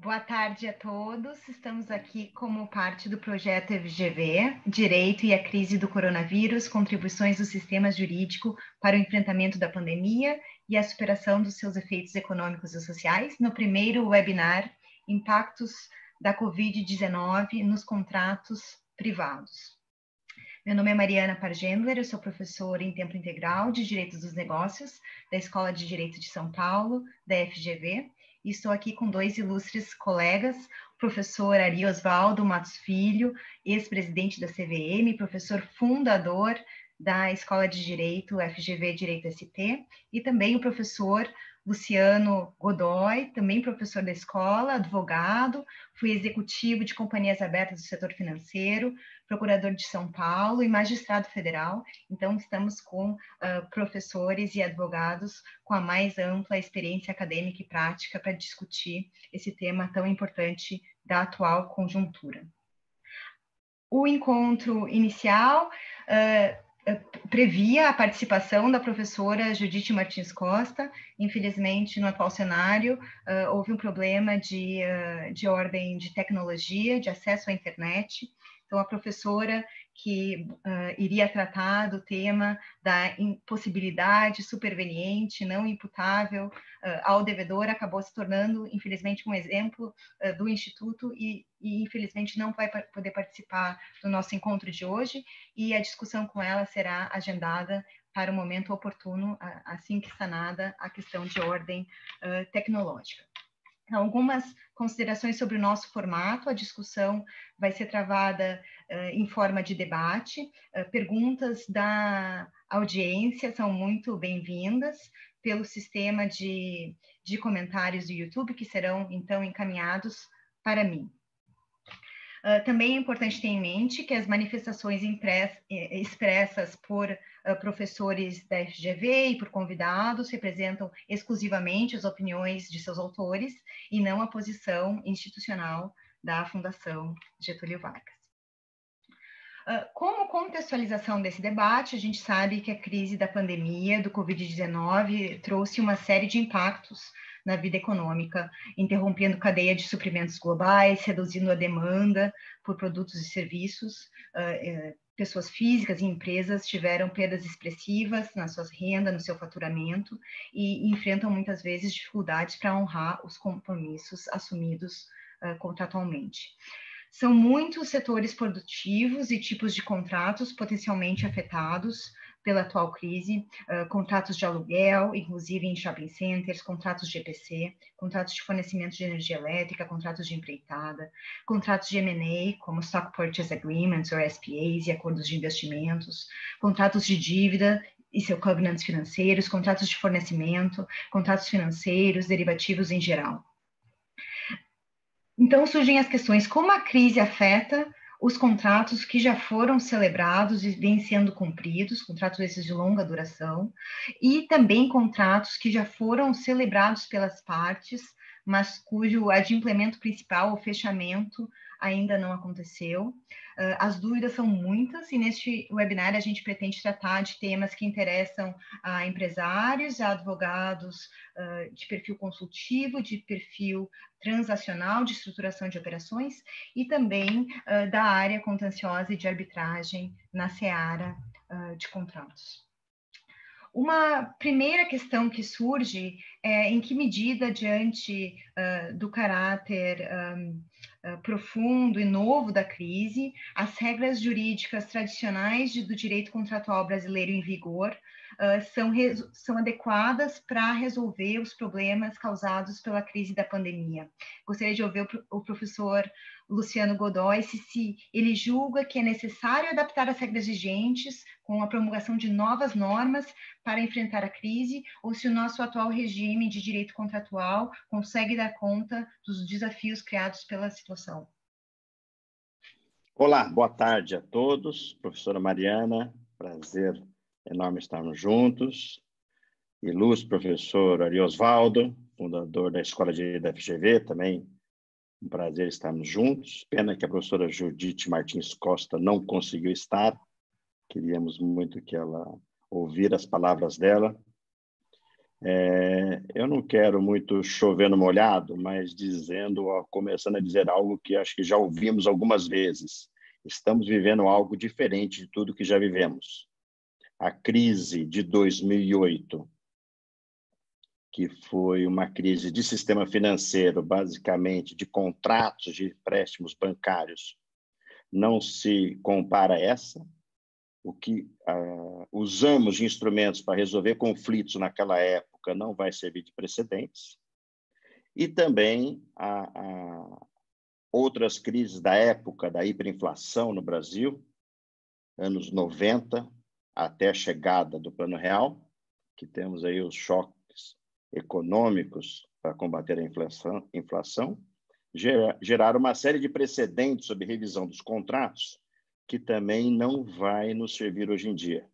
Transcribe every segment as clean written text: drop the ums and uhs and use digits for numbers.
Boa tarde a todos. Estamos aqui como parte do projeto FGV, Direito e a Crise do Coronavírus, Contribuições do Sistema Jurídico para o Enfrentamento da Pandemia e a Superação dos seus Efeitos Econômicos e Sociais, no primeiro webinar Impactos da Covid-19 nos Contratos Privados. Meu nome é Mariana Pargendler, eu sou professora em tempo integral de Direito dos Negócios da Escola de Direito de São Paulo, da FGV, e estou aqui com dois ilustres colegas, o professor Ari Osvaldo Matos Filho, ex-presidente da CVM, professor fundador da Escola de Direito FGV Direito ST, e também o professor Luciano Godoy, também professor da escola, advogado, fui executivo de companhias abertas do setor financeiro, procurador de São Paulo e magistrado federal. Então, estamos com professores e advogados com a mais ampla experiência acadêmica e prática para discutir esse tema tão importante da atual conjuntura. O encontro inicial previa a participação da professora Judite Martins Costa. Infelizmente, no atual cenário, houve um problema de ordem de tecnologia, de acesso à internet. Então, a professora que iria tratar do tema da impossibilidade superveniente, não imputável ao devedor, acabou se tornando, infelizmente, um exemplo do Instituto e, infelizmente, não vai poder participar do nosso encontro de hoje, e a discussão com ela será agendada para o momento oportuno, assim que sanada a questão de ordem tecnológica. Algumas considerações sobre o nosso formato. A discussão vai ser travada em forma de debate. Perguntas da audiência são muito bem-vindas pelo sistema de comentários do YouTube, que serão, então, encaminhados para mim. Também é importante ter em mente que as manifestações expressas por professores da FGV e por convidados representam exclusivamente as opiniões de seus autores e não a posição institucional da Fundação Getúlio Vargas. Como contextualização desse debate, a gente sabe que a crise da pandemia do Covid-19 trouxe uma série de impactos na vida econômica, interrompendo cadeia de suprimentos globais, reduzindo a demanda por produtos e serviços. Pessoas físicas e empresas tiveram perdas expressivas na sua renda, no seu faturamento, e enfrentam muitas vezes dificuldades para honrar os compromissos assumidos contratualmente. São muitos setores produtivos e tipos de contratos potencialmente afetados pela atual crise, contratos de aluguel, inclusive em shopping centers, contratos de EPC, contratos de fornecimento de energia elétrica, contratos de empreitada, contratos de M&A, como Stock Purchase Agreements, ou SPAs, e acordos de investimentos, contratos de dívida e seus covenants financeiros, contratos de fornecimento, contratos financeiros, derivativos em geral. Então, surgem as questões: como a crise afeta os contratos que já foram celebrados e vêm sendo cumpridos, contratos esses de longa duração, e também contratos que já foram celebrados pelas partes, mas cujo adimplemento principal, o fechamento, ainda não aconteceu. As dúvidas são muitas, e neste webinar a gente pretende tratar de temas que interessam a empresários, a advogados de perfil consultivo, de perfil transacional, de estruturação de operações, e também da área contenciosa e de arbitragem na seara de contratos. Uma primeira questão que surge é em que medida, diante do caráter profundo e novo da crise, as regras jurídicas tradicionais do direito contratual brasileiro em vigor são adequadas para resolver os problemas causados pela crise da pandemia. Gostaria de ouvir o professor Luciano Godoy se ele julga que é necessário adaptar as regras vigentes com a promulgação de novas normas para enfrentar a crise, ou se o nosso atual regime de direito contratual consegue dar conta dos desafios criados pela situação. Olá, boa tarde a todos. Professora Mariana, prazer enorme estarmos juntos. Ilustre professor Ari Osvaldo, fundador da Escola de Direito da FGV, também um prazer estarmos juntos. Pena que a professora Judite Martins Costa não conseguiu estar. Queríamos muito que ela ouvir as palavras dela. Eu não quero muito chover no molhado, mas começando a dizer algo que acho que já ouvimos algumas vezes. Estamos vivendo algo diferente de tudo que já vivemos. A crise de 2008, que foi uma crise de sistema financeiro, basicamente de contratos de empréstimos bancários, não se compara a essa. O que usamos de instrumentos para resolver conflitos naquela época não vai servir de precedentes. E também outras crises da época da hiperinflação no Brasil, anos 90, até a chegada do Plano Real, que temos aí os choques econômicos para combater a inflação, geraram uma série de precedentes sobre revisão dos contratos que também não vai nos servir hoje em dia.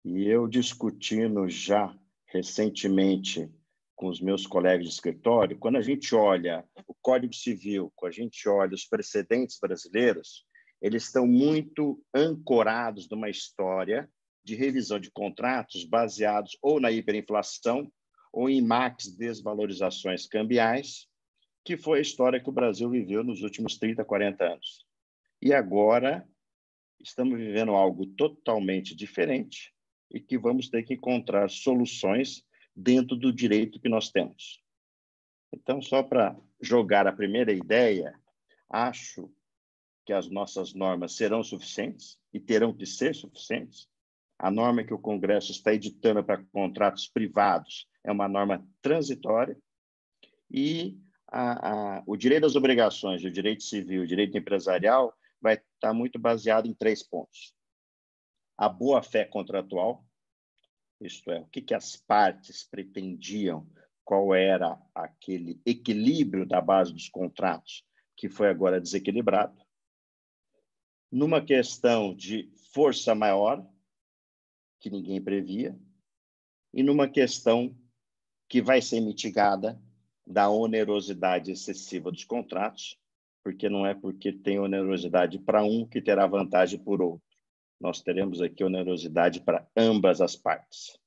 E eu discutindo já recentemente com os meus colegas de escritório, quando a gente olha o Código Civil, quando a gente olha os precedentes brasileiros, eles estão muito ancorados numa história de revisão de contratos baseados ou na hiperinflação ou em max desvalorizações cambiais, que foi a história que o Brasil viveu nos últimos 30, 40 anos. E agora estamos vivendo algo totalmente diferente e que vamos ter que encontrar soluções dentro do direito que nós temos. Então, só para jogar a primeira ideia, acho que as nossas normas serão suficientes e terão que ser suficientes. A norma que o Congresso está editando para contratos privados é uma norma transitória e o direito das obrigações, o direito civil, o direito empresarial vai estar muito baseado em 3 pontos. A boa-fé contratual, isto é, o que as partes pretendiam, qual era aquele equilíbrio da base dos contratos, que foi agora desequilibrado. Numa questão de força maior, que ninguém previa, e numa questão que vai ser mitigada da onerosidade excessiva dos contratos, porque não é porque tem onerosidade para um que terá vantagem por outro. Nós teremos aqui onerosidade para ambas as partes.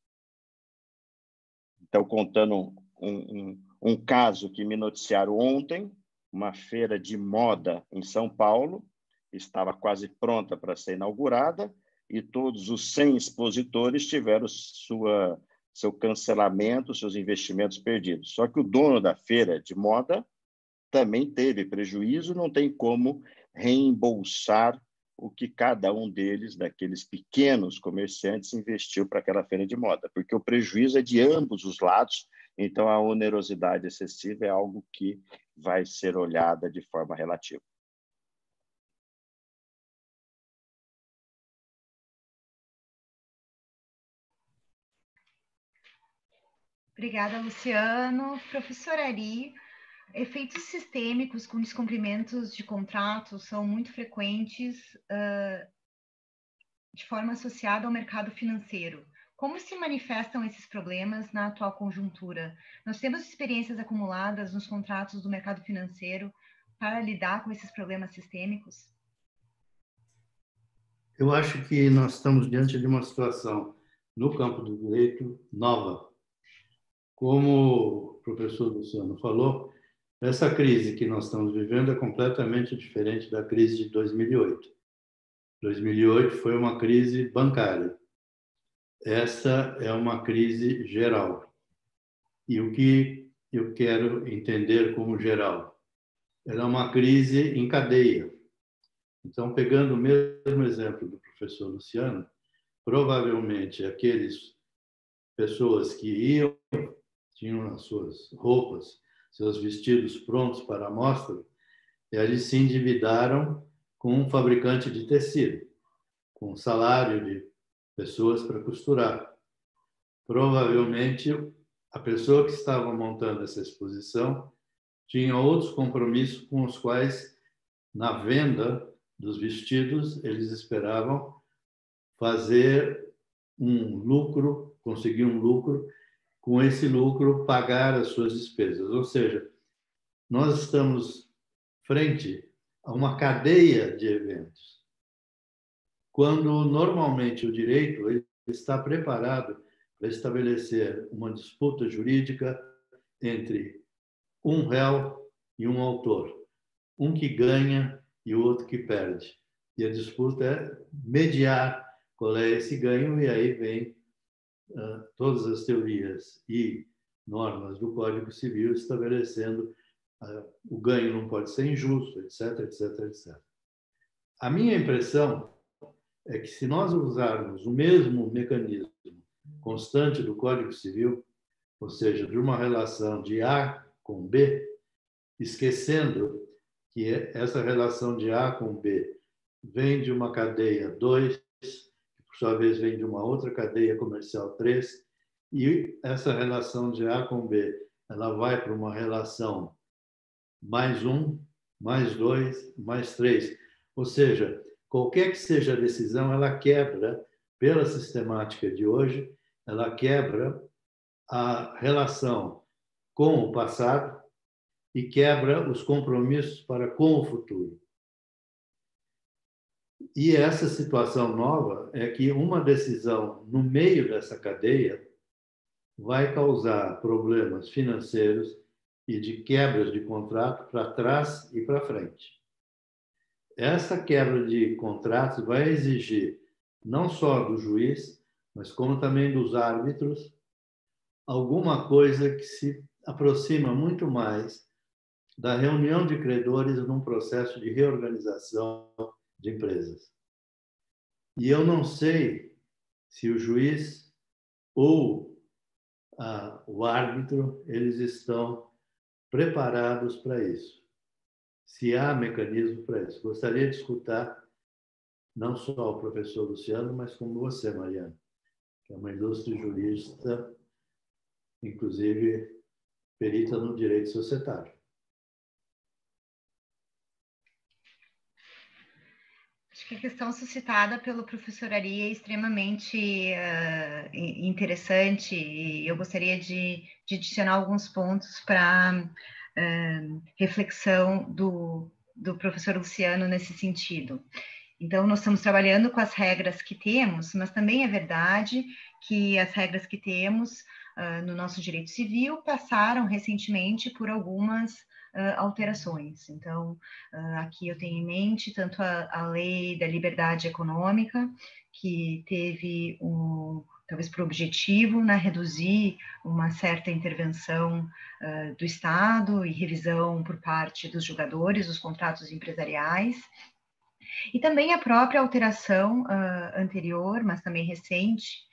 Então, contando um caso que me noticiaram ontem, uma feira de moda em São Paulo, estava quase pronta para ser inaugurada e todos os 100 expositores tiveram seu cancelamento, seus investimentos perdidos. Só que o dono da feira de moda também teve prejuízo, não tem como reembolsar o que cada um deles, daqueles pequenos comerciantes, investiu para aquela feira de moda, porque o prejuízo é de ambos os lados, então a onerosidade excessiva é algo que vai ser olhada de forma relativa. Obrigada, Luciano. Professor Ari, efeitos sistêmicos com descumprimentos de contratos são muito frequentes de forma associada ao mercado financeiro. Como se manifestam esses problemas na atual conjuntura? Nós temos experiências acumuladas nos contratos do mercado financeiro para lidar com esses problemas sistêmicos? Eu acho que nós estamos diante de uma situação no campo do direito nova. Como o professor Luciano falou, essa crise que nós estamos vivendo é completamente diferente da crise de 2008. 2008 foi uma crise bancária. Essa é uma crise geral. E o que eu quero entender como geral? Ela é uma crise em cadeia. Então, pegando o mesmo exemplo do professor Luciano, provavelmente aqueles pessoas que tinham as suas roupas, seus vestidos prontos para a mostra, eles se endividaram com um fabricante de tecido, com um salário de pessoas para costurar. Provavelmente, a pessoa que estava montando essa exposição tinha outros compromissos com os quais, na venda dos vestidos, eles esperavam fazer um lucro, conseguir um lucro, com esse lucro pagar as suas despesas. Ou seja, nós estamos frente a uma cadeia de eventos. Quando normalmente o direito ele está preparado para estabelecer uma disputa jurídica entre um réu e um autor, um que ganha e o outro que perde. E a disputa é mediar qual é esse ganho, e aí vem todas as teorias e normas do Código Civil estabelecendo o ganho não pode ser injusto, etc, etc, etc. A minha impressão é que se nós usarmos o mesmo mecanismo constante do Código Civil, ou seja, de uma relação de A com B, esquecendo que essa relação de A com B vem de uma cadeia 2, que por sua vez vem de uma outra cadeia comercial 3, e essa relação de A com B, ela vai para uma relação mais 1, mais 2, mais 3. Ou seja, qualquer que seja a decisão, ela quebra, pela sistemática de hoje, ela quebra a relação com o passado e quebra os compromissos para com o futuro. E essa situação nova é que uma decisão no meio dessa cadeia vai causar problemas financeiros e de quebras de contrato para trás e para frente. Essa quebra de contratos vai exigir não só do juiz, mas como também dos árbitros, alguma coisa que se aproxima muito mais da reunião de credores num processo de reorganização de empresas. E eu não sei se o juiz ou o árbitro, eles estão preparados para isso. Se há mecanismo para isso. Gostaria de escutar não só o professor Luciano, mas como você, Mariana, que é uma ilustre jurista, inclusive perita no direito societário. Acho que a questão suscitada pelo professor Ari é extremamente interessante, e eu gostaria de adicionar alguns pontos para reflexão do professor Luciano nesse sentido. Então, nós estamos trabalhando com as regras que temos, mas também é verdade que as regras que temos no nosso direito civil passaram recentemente por algumas alterações. Então, aqui eu tenho em mente tanto a lei da liberdade econômica, que teve talvez por objetivo, né, reduzir uma certa intervenção do Estado e revisão por parte dos julgadores dos contratos empresariais. E também a própria alteração anterior, mas também recente,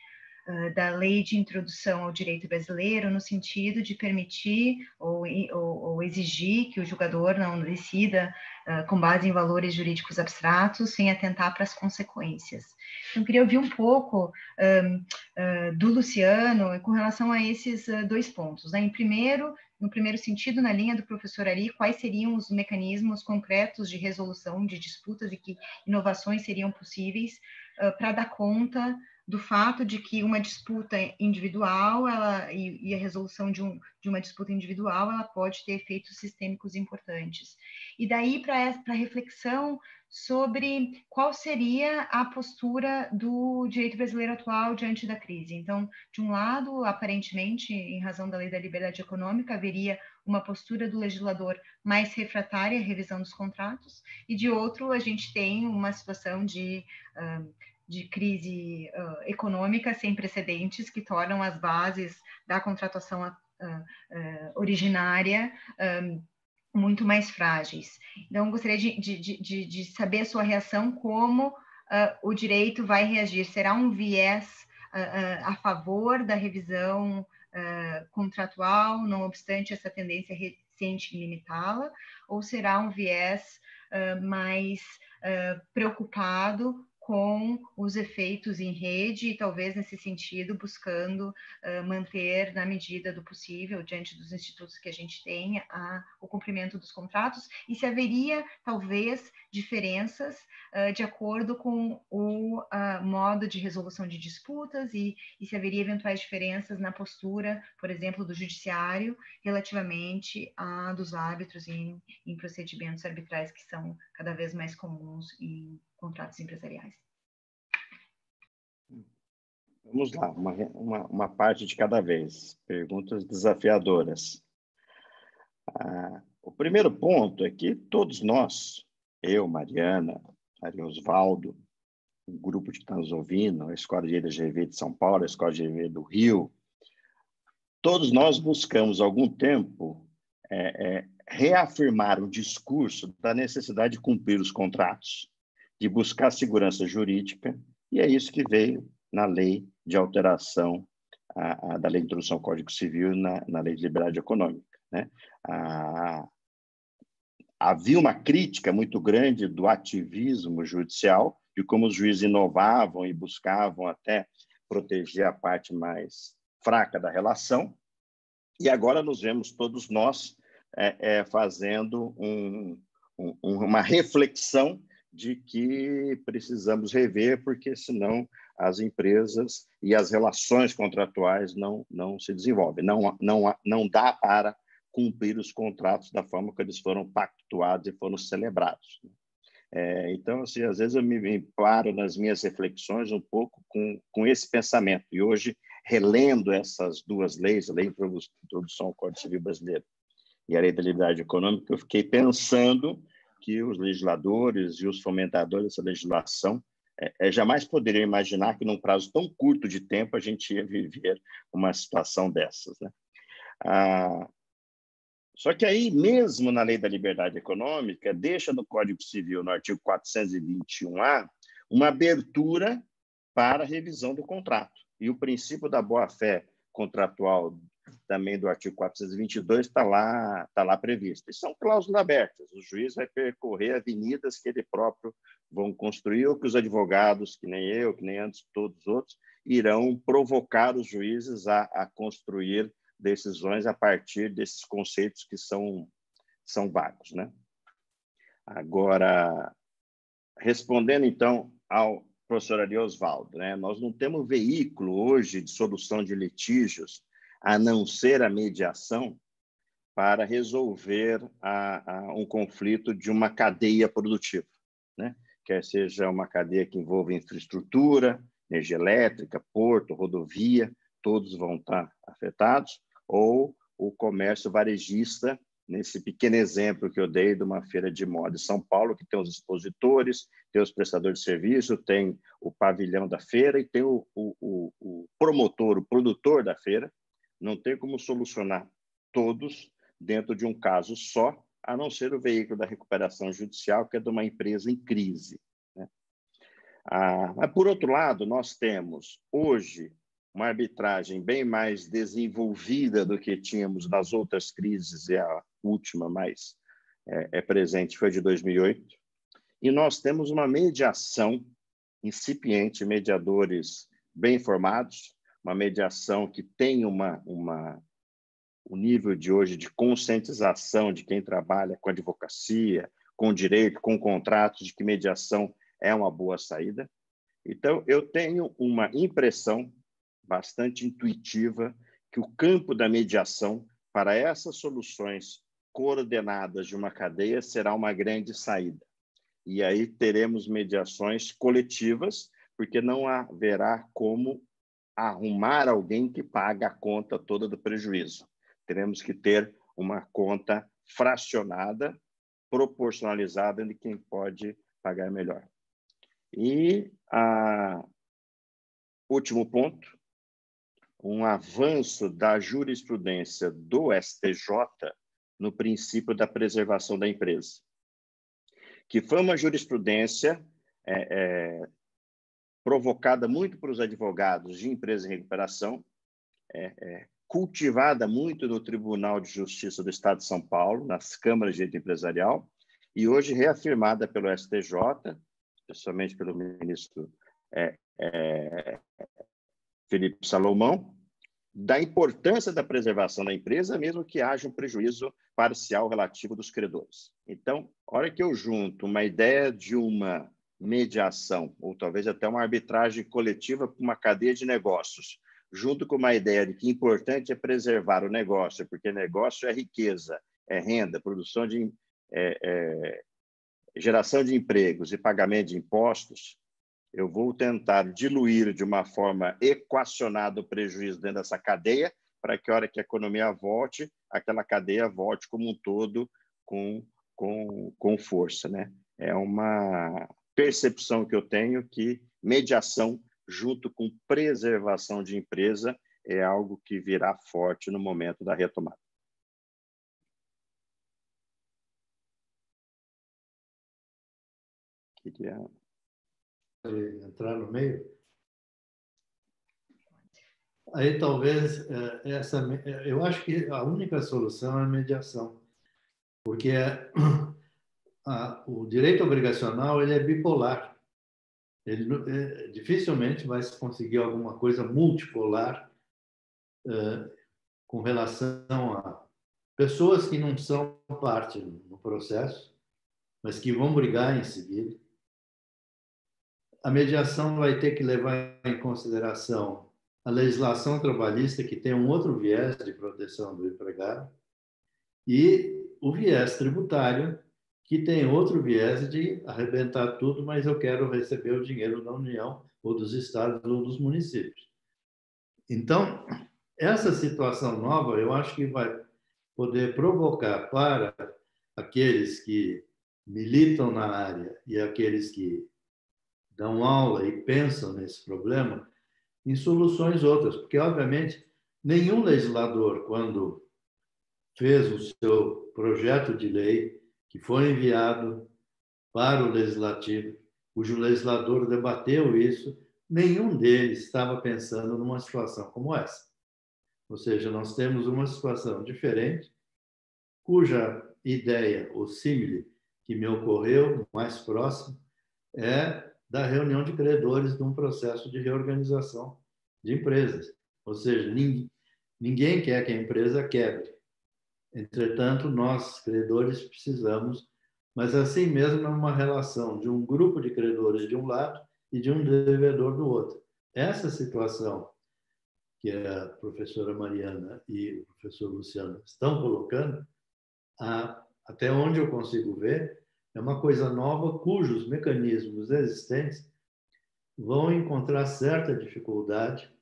da lei de introdução ao direito brasileiro, no sentido de permitir ou exigir que o julgador não decida com base em valores jurídicos abstratos, sem atentar para as consequências. Então, queria ouvir um pouco do Luciano com relação a esses dois pontos, né? No primeiro sentido, na linha do professor Ari, quais seriam os mecanismos concretos de resolução de disputas e que inovações seriam possíveis para dar conta do fato de que uma disputa individual e a resolução de uma disputa individual ela pode ter efeitos sistêmicos importantes. E daí para a reflexão sobre qual seria a postura do direito brasileiro atual diante da crise. Então, de um lado, aparentemente, em razão da lei da liberdade econômica, haveria uma postura do legislador mais refratária à revisão dos contratos, e de outro, a gente tem uma situação de crise econômica sem precedentes, que tornam as bases da contratação originária muito mais frágeis. Então, gostaria de saber a sua reação, como o direito vai reagir. Será um viés a favor da revisão contratual, não obstante essa tendência recente em limitá-la, ou será um viés mais preocupado com os efeitos em rede e talvez nesse sentido buscando manter na medida do possível diante dos institutos que a gente tem o cumprimento dos contratos, e se haveria talvez diferenças de acordo com o modo de resolução de disputas e se haveria eventuais diferenças na postura, por exemplo, do judiciário relativamente a dos árbitros em procedimentos arbitrais que são cada vez mais comuns em contratos empresariais. Vamos lá, uma parte de cada vez. Perguntas desafiadoras. O primeiro ponto é que todos nós, eu, Mariana, Osvaldo, o grupo que está nos ouvindo, a Escola de GV de São Paulo, a Escola de GV do Rio, todos nós buscamos, há algum tempo, reafirmar o discurso da necessidade de cumprir os contratos, de buscar segurança jurídica, e é isso que veio na lei de alteração da lei de introdução ao Código Civil na lei de liberdade econômica, né? Havia uma crítica muito grande do ativismo judicial, de como os juízes inovavam e buscavam até proteger a parte mais fraca da relação, e agora nos vemos todos nós fazendo uma reflexão de que precisamos rever, porque senão as empresas e as relações contratuais não se desenvolvem. Não dá para cumprir os contratos da forma que eles foram pactuados e foram celebrados. Então, assim, às vezes eu me paro nas minhas reflexões um pouco com esse pensamento. E hoje, relendo essas duas leis, a Lei de Introdução ao Código Civil Brasileiro e a Lei da Liberdade Econômica, eu fiquei pensando que os legisladores e os fomentadores dessa legislação jamais poderiam imaginar que, num prazo tão curto de tempo, a gente ia viver uma situação dessas, né? Só que aí, mesmo na Lei da Liberdade Econômica, deixa no Código Civil, no artigo 421-A, uma abertura para a revisão do contrato. E o princípio da boa-fé contratual, também do artigo 422, está lá previsto. E são cláusulas abertas. O juiz vai percorrer avenidas que ele próprio vão construir, ou que os advogados, que nem eu, que nem antes todos os outros, irão provocar os juízes a construir decisões a partir desses conceitos que são vagos, né? Agora, respondendo, então, ao professor Ari Osvaldo, né? Nós não temos veículo hoje de solução de litígios a não ser a mediação para resolver um conflito de uma cadeia produtiva, né? Quer seja uma cadeia que envolva infraestrutura, energia elétrica, porto, rodovia, todos vão estar afetados, ou o comércio varejista, nesse pequeno exemplo que eu dei de uma feira de moda em São Paulo, que tem os expositores, tem os prestadores de serviço, tem o pavilhão da feira e tem o promotor, o produtor da feira. Não tem como solucionar todos dentro de um caso só, a não ser o veículo da recuperação judicial, que é de uma empresa em crise, né? Mas, por outro lado, nós temos, hoje, uma arbitragem bem mais desenvolvida do que tínhamos nas outras crises, e a última mais presente foi de 2008, e nós temos uma mediação incipiente, mediadores bem informados, uma mediação que tem o nível de hoje de conscientização de quem trabalha com advocacia, com direito, com contratos, de que mediação é uma boa saída. Então, eu tenho uma impressão bastante intuitiva que o campo da mediação para essas soluções coordenadas de uma cadeia será uma grande saída. E aí teremos mediações coletivas, porque não haverá como arrumar alguém que paga a conta toda do prejuízo. Teremos que ter uma conta fracionada, proporcionalizada de quem pode pagar melhor. E último ponto, um avanço da jurisprudência do STJ no princípio da preservação da empresa, que foi uma jurisprudência provocada muito por os advogados de empresa em recuperação, cultivada muito no Tribunal de Justiça do Estado de São Paulo, nas câmaras de direito empresarial, e hoje reafirmada pelo STJ, especialmente pelo ministro Felipe Salomão, da importância da preservação da empresa, mesmo que haja um prejuízo parcial relativo dos credores. Então, a hora que eu junto uma ideia de uma mediação, ou talvez até uma arbitragem coletiva para uma cadeia de negócios, junto com uma ideia de que o importante é preservar o negócio, porque negócio é riqueza, é renda, produção de geração de empregos e pagamento de impostos, eu vou tentar diluir de uma forma equacionada o prejuízo dentro dessa cadeia, para que a hora que a economia volte, aquela cadeia volte como um todo com força, né? É uma percepção que eu tenho que mediação junto com preservação de empresa é algo que virá forte no momento da retomada. Queria entrar no meio. Aí talvez eu acho que a única solução é a mediação, porque o direito obrigacional ele é bipolar. Ele dificilmente vai se conseguir alguma coisa multipolar com relação a pessoas que não são parte no processo, mas que vão brigar em seguida. A mediação vai ter que levar em consideração a legislação trabalhista, que tem um outro viés de proteção do empregado, e o viés tributário, que tem outro viés de arrebentar tudo, mas eu quero receber o dinheiro da União, ou dos estados, ou dos municípios. Então, essa situação nova, eu acho que vai poder provocar para aqueles que militam na área e aqueles que dão aula e pensam nesse problema, em soluções outras, porque, obviamente, nenhum legislador, quando fez o seu projeto de lei, que foi enviado para o legislativo, cujo legislador debateu isso, nenhum deles estava pensando numa situação como essa. Ou seja, nós temos uma situação diferente, cuja ideia, ou símile, que me ocorreu, mais próximo, é da reunião de credores de um processo de reorganização de empresas. Ou seja, ninguém quer que a empresa quebre. Entretanto, nós, credores, precisamos, mas assim mesmo é uma relação de um grupo de credores de um lado e de um devedor do outro. Essa situação que a professora Mariana e o professor Luciano estão colocando, até onde eu consigo ver, é uma coisa nova cujos mecanismos existentes vão encontrar certa dificuldade,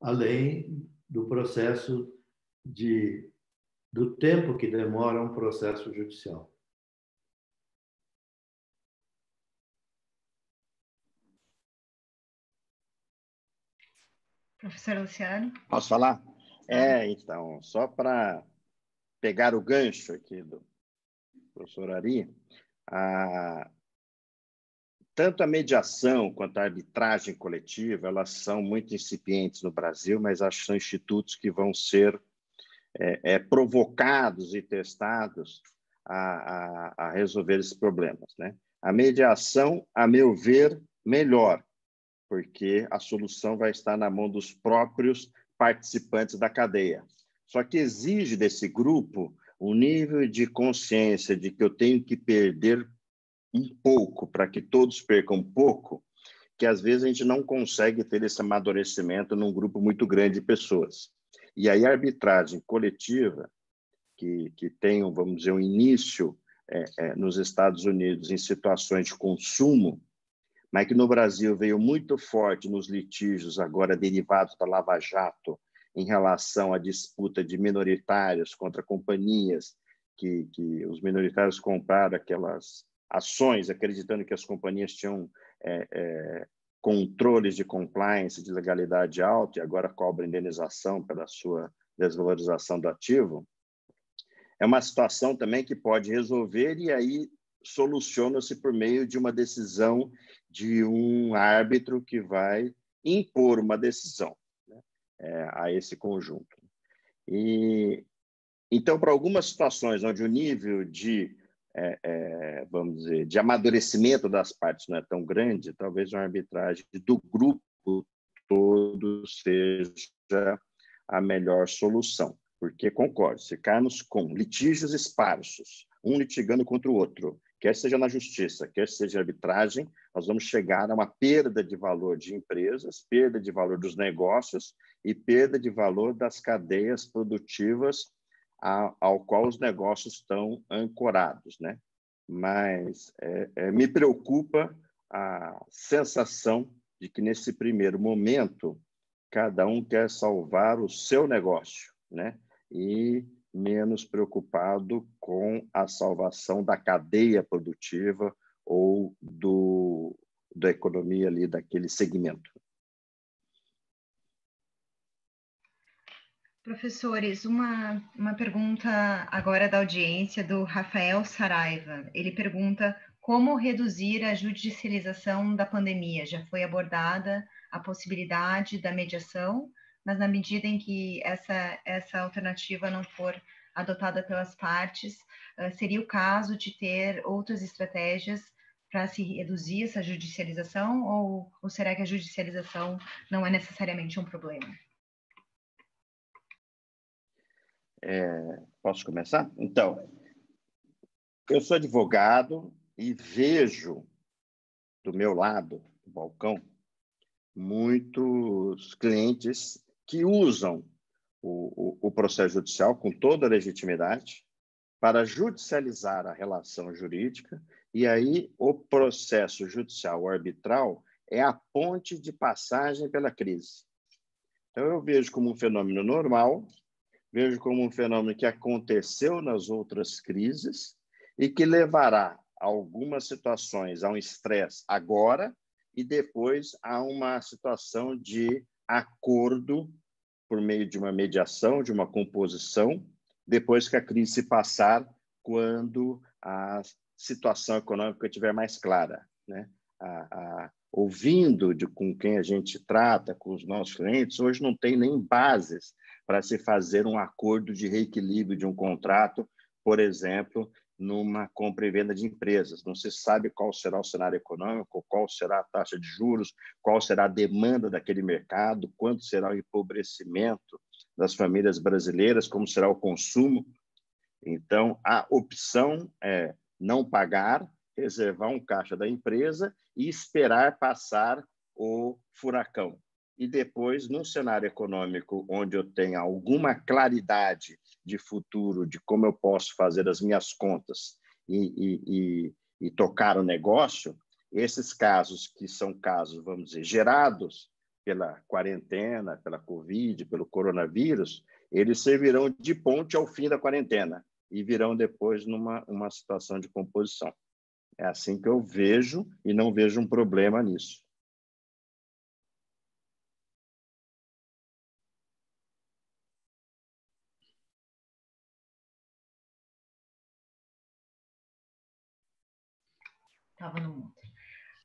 além do processo do tempo que demora um processo judicial. Professor Luciano? Posso falar? Então, só para pegar o gancho aqui do professor Ari, tanto a mediação quanto a arbitragem coletiva, elas são muito incipientes no Brasil, mas acho que são institutos que vão ser provocados e testados a resolver esses problemas, né? A mediação, a meu ver, melhor, porque a solução vai estar na mão dos próprios participantes da cadeia. Só que exige desse grupo um nível de consciência de que eu tenho que perder um pouco para que todos percam um pouco, que às vezes a gente não consegue ter esse amadurecimento num grupo muito grande de pessoas. E aí a arbitragem coletiva, que tem, vamos dizer, um início nos Estados Unidos em situações de consumo, mas que no Brasil veio muito forte nos litígios agora derivados da Lava Jato em relação à disputa de minoritários contra companhias, que os minoritários compraram aquelas ações acreditando que as companhias tinham controles de compliance, de legalidade alta, e agora cobram indenização pela sua desvalorização do ativo. É uma situação também que pode resolver e aí soluciona-se por meio de uma decisão de um árbitro que vai impor uma decisão, né, a esse conjunto. Então, para algumas situações onde o nível de, vamos dizer, de amadurecimento das partes não é tão grande, talvez uma arbitragem do grupo todo seja a melhor solução. Porque, concordo, se ficarmos com litígios esparsos, um litigando contra o outro, quer seja na justiça, quer seja arbitragem, nós vamos chegar a uma perda de valor de empresas, perda de valor dos negócios e perda de valor das cadeias produtivas ao qual os negócios estão ancorados, né? Mas me preocupa a sensação de que, nesse primeiro momento, cada um quer salvar o seu negócio, né? E menos preocupado com a salvação da cadeia produtiva ou da economia ali daquele segmento. Professores, uma pergunta agora da audiência do Rafael Saraiva. Ele pergunta como reduzir a judicialização da pandemia. Já foi abordada a possibilidade da mediação, mas na medida em que essa alternativa não for adotada pelas partes, seria o caso de ter outras estratégias para se reduzir essa judicialização, ou será que a judicialização não é necessariamente um problema? Posso começar? Então, eu sou advogado e vejo do meu lado do balcão muitos clientes que usam o processo judicial com toda a legitimidade para judicializar a relação jurídica, e aí o processo judicial arbitral é a ponte de passagem pela crise. Então, eu vejo como um fenômeno normal, vejo como um fenômeno que aconteceu nas outras crises e que levará algumas situações a um estresse agora e depois a uma situação de acordo por meio de uma mediação, de uma composição, depois que a crise se passar, quando a situação econômica estiver mais clara, né? Ouvindo com quem a gente trata, com os nossos clientes, hoje não tem nem bases para se fazer um acordo de reequilíbrio de um contrato, por exemplo, numa compra e venda de empresas. Não se sabe qual será o cenário econômico, qual será a taxa de juros, qual será a demanda daquele mercado, quanto será o empobrecimento das famílias brasileiras, como será o consumo. Então, a opção é não pagar, reservar um caixa da empresa e esperar passar o furacão. E depois, num cenário econômico onde eu tenha alguma claridade de futuro, de como eu posso fazer as minhas contas e tocar o negócio, esses casos que são casos, vamos dizer, gerados pela quarentena, pela Covid, pelo coronavírus, eles servirão de ponte ao fim da quarentena e virão depois numa situação de composição. É assim que eu vejo e não vejo um problema nisso. Estava no mundo.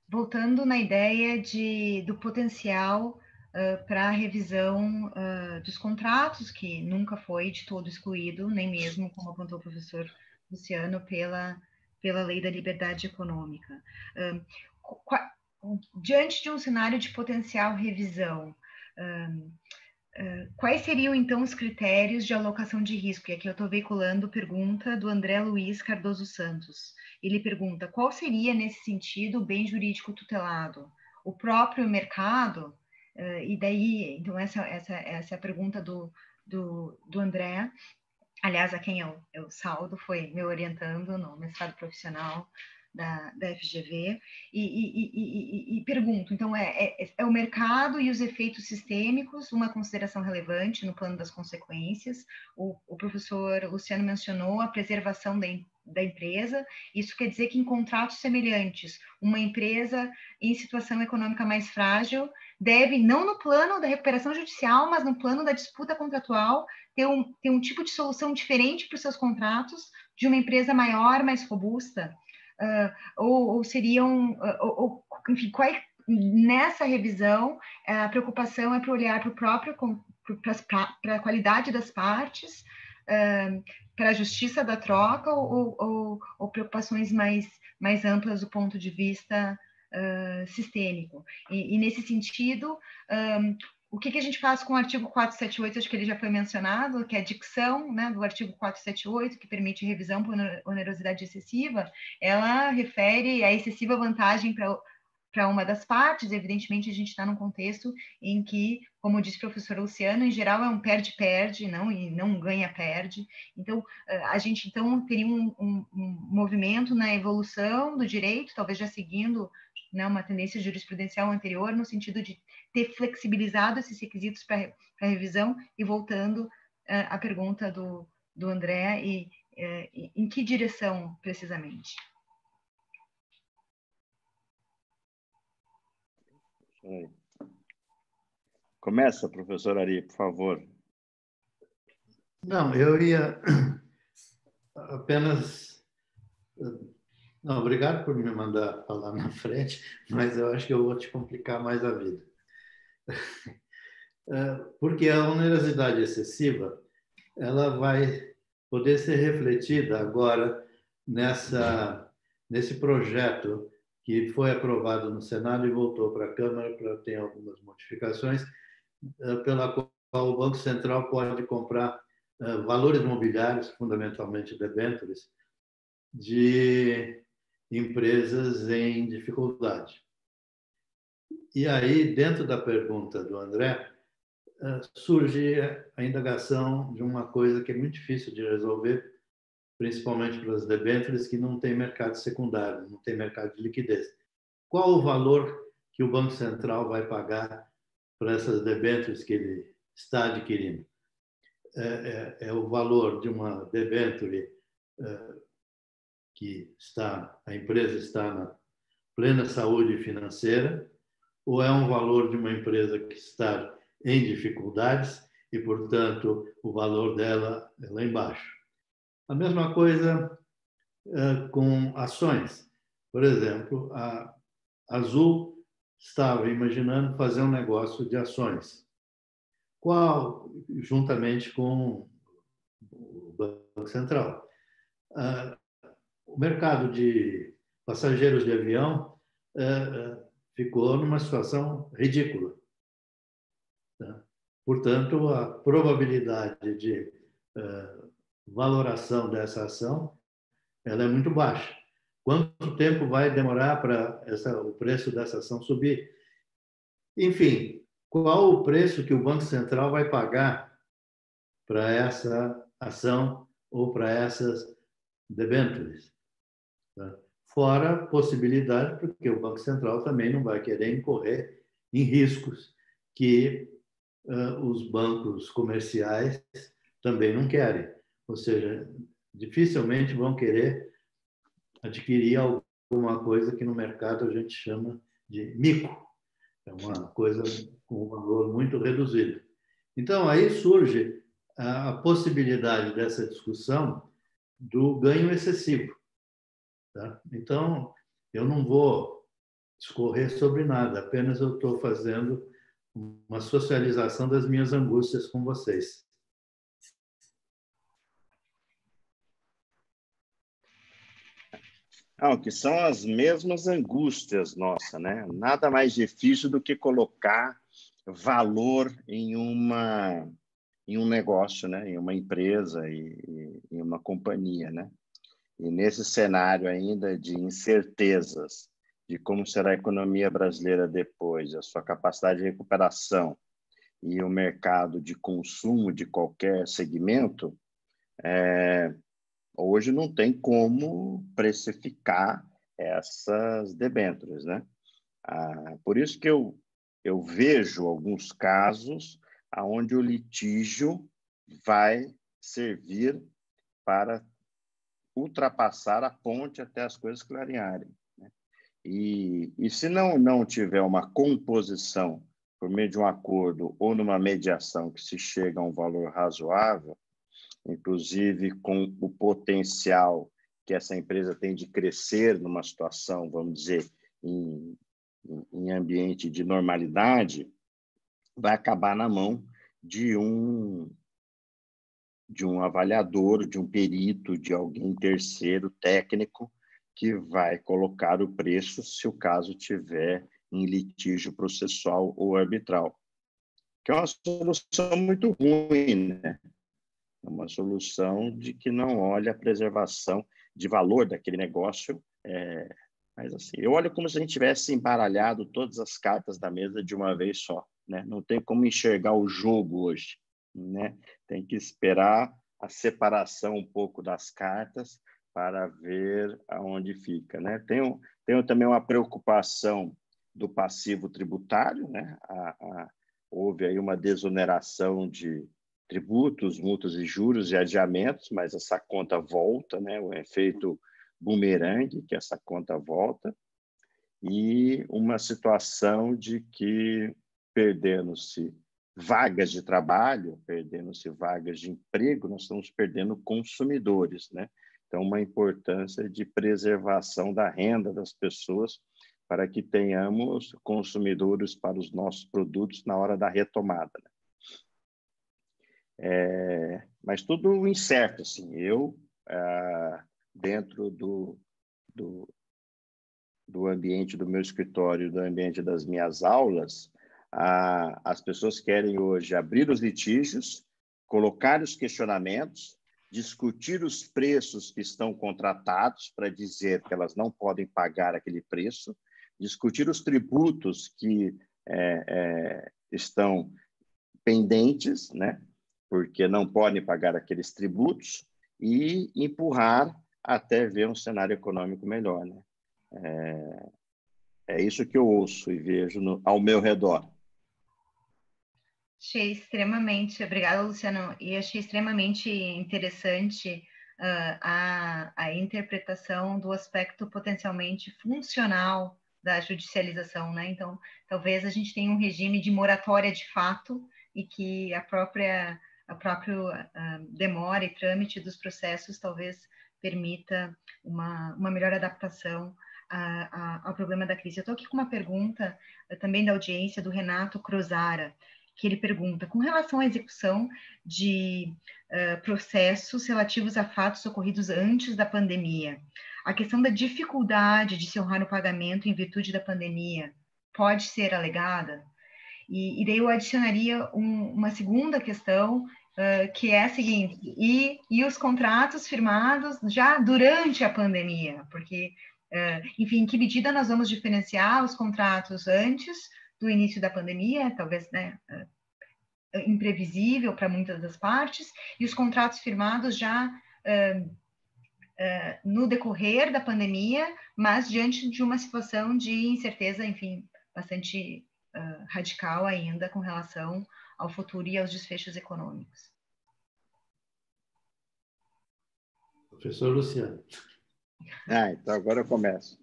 Voltando na ideia do potencial para a revisão dos contratos, que nunca foi de todo excluído, nem mesmo, como apontou o professor Luciano, pela lei da liberdade econômica. Diante de um cenário de potencial revisão, quais seriam, então, os critérios de alocação de risco? E aqui eu estou veiculando pergunta do André Luiz Cardoso Santos. Ele pergunta, qual seria, nesse sentido, o bem jurídico tutelado? O próprio mercado? E daí, então, essa é a pergunta do André. Aliás, a quem eu saldo, foi me orientando no mestrado profissional da FGV, e pergunto, então, é o mercado e os efeitos sistêmicos uma consideração relevante no plano das consequências? O professor Luciano mencionou a preservação da empresa. Isso quer dizer que em contratos semelhantes, uma empresa em situação econômica mais frágil deve, não no plano da recuperação judicial, mas no plano da disputa contratual, ter um tipo de solução diferente para os seus contratos de uma empresa maior, mais robusta? Ou seriam, enfim, nessa revisão, a preocupação é para olhar para o próprio, para a qualidade das partes, para a justiça da troca, ou preocupações mais amplas do ponto de vista sistêmico. E nesse sentido, o que a gente faz com o artigo 478, acho que ele já foi mencionado, que é a dicção, né, do artigo 478, que permite revisão por onerosidade excessiva, ela refere à excessiva vantagem para uma das partes. Evidentemente, a gente está num contexto em que, como disse o professor Luciano, em geral é um perde-perde, não, e não ganha-perde. Então, a gente então teria um movimento na evolução do direito, talvez já seguindo, né, uma tendência jurisprudencial anterior, no sentido de ter flexibilizado esses requisitos para revisão. E voltando à pergunta do André, em que direção, precisamente? Começa, professor Ari, por favor. Não, eu ia apenas... Não, obrigado por me mandar falar na frente, mas eu acho que eu vou te complicar mais a vida. Porque a onerosidade excessiva, ela vai poder ser refletida agora nesse projeto que foi aprovado no Senado e voltou para a Câmara para ter algumas modificações, pela qual o Banco Central pode comprar valores mobiliários, fundamentalmente debêntures, de empresas em dificuldade. E aí, dentro da pergunta do André, surge a indagação de uma coisa que é muito difícil de resolver, principalmente para as debêntures que não tem mercado secundário, não tem mercado de liquidez. Qual o valor que o Banco Central vai pagar para essas debêntures que ele está adquirindo? É o valor de uma debênture que a empresa está na plena saúde financeira, ou é um valor de uma empresa que está em dificuldades e, portanto, o valor dela é lá embaixo? A mesma coisa com ações. Por exemplo, a Azul estava imaginando fazer um negócio de ações, juntamente com o Banco Central. O mercado de passageiros de avião ficou numa situação ridícula. Portanto, a probabilidade de valoração dessa ação ela é muito baixa. Quanto tempo vai demorar para o preço dessa ação subir? Enfim, qual o preço que o Banco Central vai pagar para essa ação ou para essas debêntures? Fora a possibilidade, porque o Banco Central também não vai querer incorrer em riscos que os bancos comerciais também não querem. Ou seja, dificilmente vão querer adquirir alguma coisa que no mercado a gente chama de mico. É uma coisa com um valor muito reduzido. Então, aí surge a possibilidade dessa discussão do ganho excessivo. Tá? Então, eu não vou discorrer sobre nada, apenas eu estou fazendo uma socialização das minhas angústias com vocês. Não, que são as mesmas angústias nossas, né? Nada mais difícil do que colocar valor em um negócio, né? Em uma empresa e em uma companhia, né? E nesse cenário ainda de incertezas de como será a economia brasileira depois, a sua capacidade de recuperação e o mercado de consumo de qualquer segmento, hoje não tem como precificar essas debêntures, né? Por isso que eu vejo alguns casos onde o litígio vai servir para ultrapassar a ponte até as coisas clarearem, né? E se não tiver uma composição por meio de um acordo ou numa mediação que se chega a um valor razoável, inclusive com o potencial que essa empresa tem de crescer numa situação, vamos dizer, em ambiente de normalidade, vai acabar na mão de um avaliador, de um perito, de alguém terceiro, técnico, que vai colocar o preço se o caso tiver em litígio processual ou arbitral, que é uma solução muito ruim, né? É uma solução de que não olha a preservação de valor daquele negócio Mas assim, eu olho como se a gente tivesse embaralhado todas as cartas da mesa de uma vez só, né? Não tem como enxergar o jogo hoje, né? Tem que esperar a separação um pouco das cartas para ver aonde fica, né? Tenho também uma preocupação do passivo tributário, né? Houve aí uma desoneração de tributos, multas e juros e adiamentos, mas essa conta volta, né? O efeito bumerangue, que essa conta volta, e uma situação de que perdendo-se vagas de trabalho, perdendo-se vagas de emprego, nós estamos perdendo consumidores, né? Então, uma importância de preservação da renda das pessoas para que tenhamos consumidores para os nossos produtos na hora da retomada, né? Mas tudo incerto, assim. Dentro do ambiente do meu escritório, do ambiente das minhas aulas, as pessoas querem hoje abrir os litígios, colocar os questionamentos, discutir os preços que estão contratados para dizer que elas não podem pagar aquele preço, discutir os tributos que estão pendentes, né? Porque não podem pagar aqueles tributos, e empurrar até ver um cenário econômico melhor, né? É isso que eu ouço e vejo ao meu redor. Achei extremamente, obrigada, Luciano, e achei extremamente interessante a interpretação do aspecto potencialmente funcional da judicialização, né? Então, talvez a gente tenha um regime de moratória de fato e que a própria demora e trâmite dos processos talvez permita uma melhor adaptação ao problema da crise. Eu estou aqui com uma pergunta também da audiência do Renato Cruzara, que ele pergunta, com relação à execução de processos relativos a fatos ocorridos antes da pandemia, a questão da dificuldade de se honrar o pagamento em virtude da pandemia pode ser alegada? E daí eu adicionaria uma segunda questão, que é a seguinte, e os contratos firmados já durante a pandemia? Porque, enfim, em que medida nós vamos diferenciar os contratos antes do início da pandemia, talvez, né, imprevisível para muitas das partes, e os contratos firmados já no decorrer da pandemia, mas diante de uma situação de incerteza, enfim, bastante radical ainda com relação ao futuro e aos desfechos econômicos. Professor Luciano. Então agora eu começo.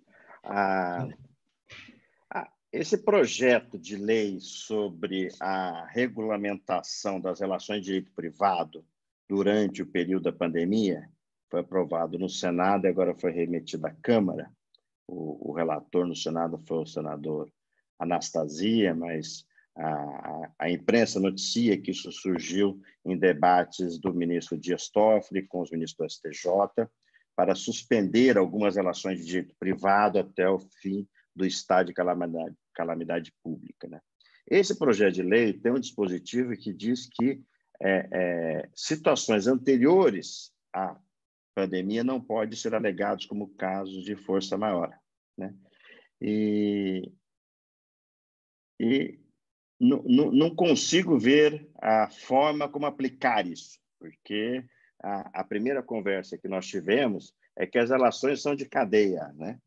Esse projeto de lei sobre a regulamentação das relações de direito privado durante o período da pandemia foi aprovado no Senado e agora foi remetido à Câmara. O relator no Senado foi o senador Anastasia, mas a imprensa noticia que isso surgiu em debates do ministro Dias Toffoli com os ministros do STJ para suspender algumas relações de direito privado até o fim do estado de calamidade pública, né? Esse projeto de lei tem um dispositivo que diz que situações anteriores à pandemia não podem ser alegados como casos de força maior, né? E não consigo ver a forma como aplicar isso, porque a primeira conversa que nós tivemos é que as relações são de cadeia, né?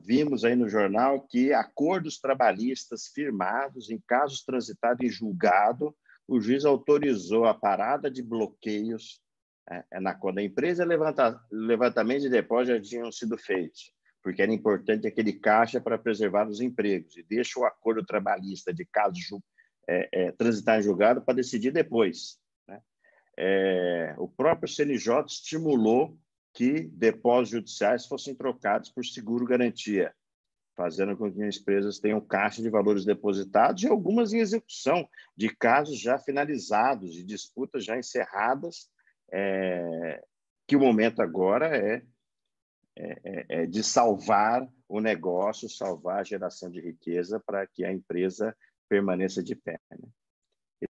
Vimos aí no jornal que acordos trabalhistas firmados em casos transitados em julgado, o juiz autorizou a parada de bloqueios quando a empresa levantamento de depósito já tinham sido feitos, porque era importante aquele caixa para preservar os empregos, e deixa o acordo trabalhista de caso transitar em julgado para decidir depois, né? O próprio CNJ estimulou que depósitos judiciais fossem trocados por seguro-garantia, fazendo com que as empresas tenham caixa de valores depositados e algumas em execução de casos já finalizados, de disputas já encerradas, que o momento agora é de salvar o negócio, salvar a geração de riqueza para que a empresa permaneça de pé, né?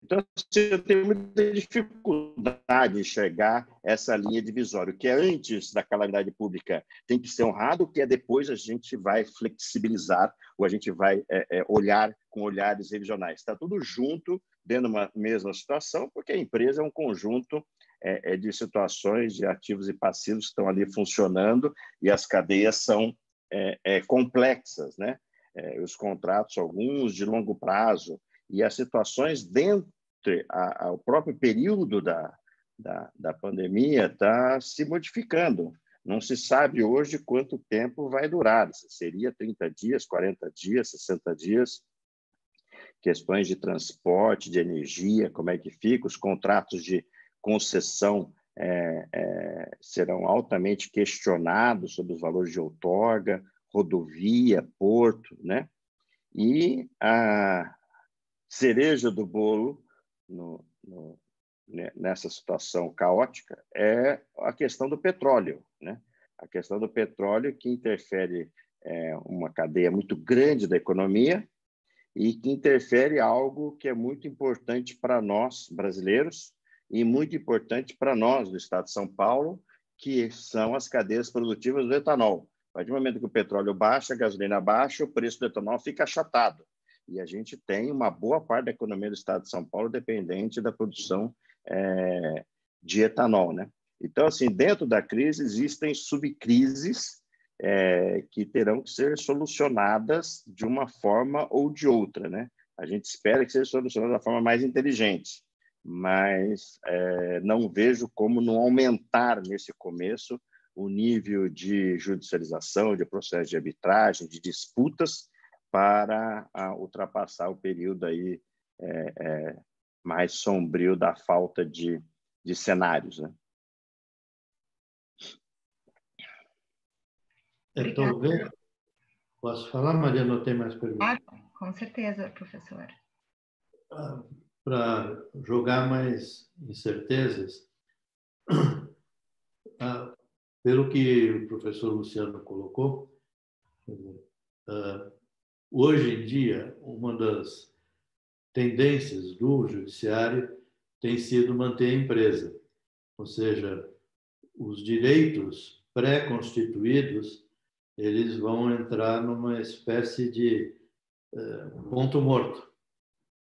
Então, assim, eu tenho muita dificuldade em enxergar essa linha divisória. O que é antes da calamidade pública tem que ser honrado, o que é depois a gente vai flexibilizar, ou a gente vai olhar com olhares revisionais. Está tudo junto, dentro de uma mesma situação, porque a empresa é um conjunto de situações, de ativos e passivos que estão ali funcionando, e as cadeias são complexas, né? Os contratos, alguns de longo prazo, e as situações dentro ao próprio período da pandemia está se modificando. Não se sabe hoje quanto tempo vai durar, se seria 30 dias, 40 dias, 60 dias. Questões de transporte, de energia, como é que fica, os contratos de concessão serão altamente questionados sobre os valores de outorga, rodovia, porto, né? E a cereja do bolo nessa situação caótica é a questão do petróleo, né? A questão do petróleo que interfere uma cadeia muito grande da economia e que interfere algo que é muito importante para nós, brasileiros, e muito importante para nós, do Estado de São Paulo, que são as cadeias produtivas do etanol. A partir do momento que o petróleo baixa, a gasolina baixa, o preço do etanol fica achatado. E a gente tem uma boa parte da economia do Estado de São Paulo dependente da produção de etanol, né? Então, assim, dentro da crise existem subcrises que terão que ser solucionadas de uma forma ou de outra, né? A gente espera que seja solucionada da forma mais inteligente, mas não vejo como não aumentar nesse começo o nível de judicialização, de processo de arbitragem, de disputas para ultrapassar o período aí mais sombrio da falta de cenários, né? Talvez, posso falar, Maria? Não tem mais perguntas? Com certeza, professor. Para jogar mais incertezas, pelo que o professor Luciano colocou, hoje em dia, uma das tendências do judiciário tem sido manter a empresa, ou seja, os direitos pré-constituídos eles vão entrar numa espécie de ponto morto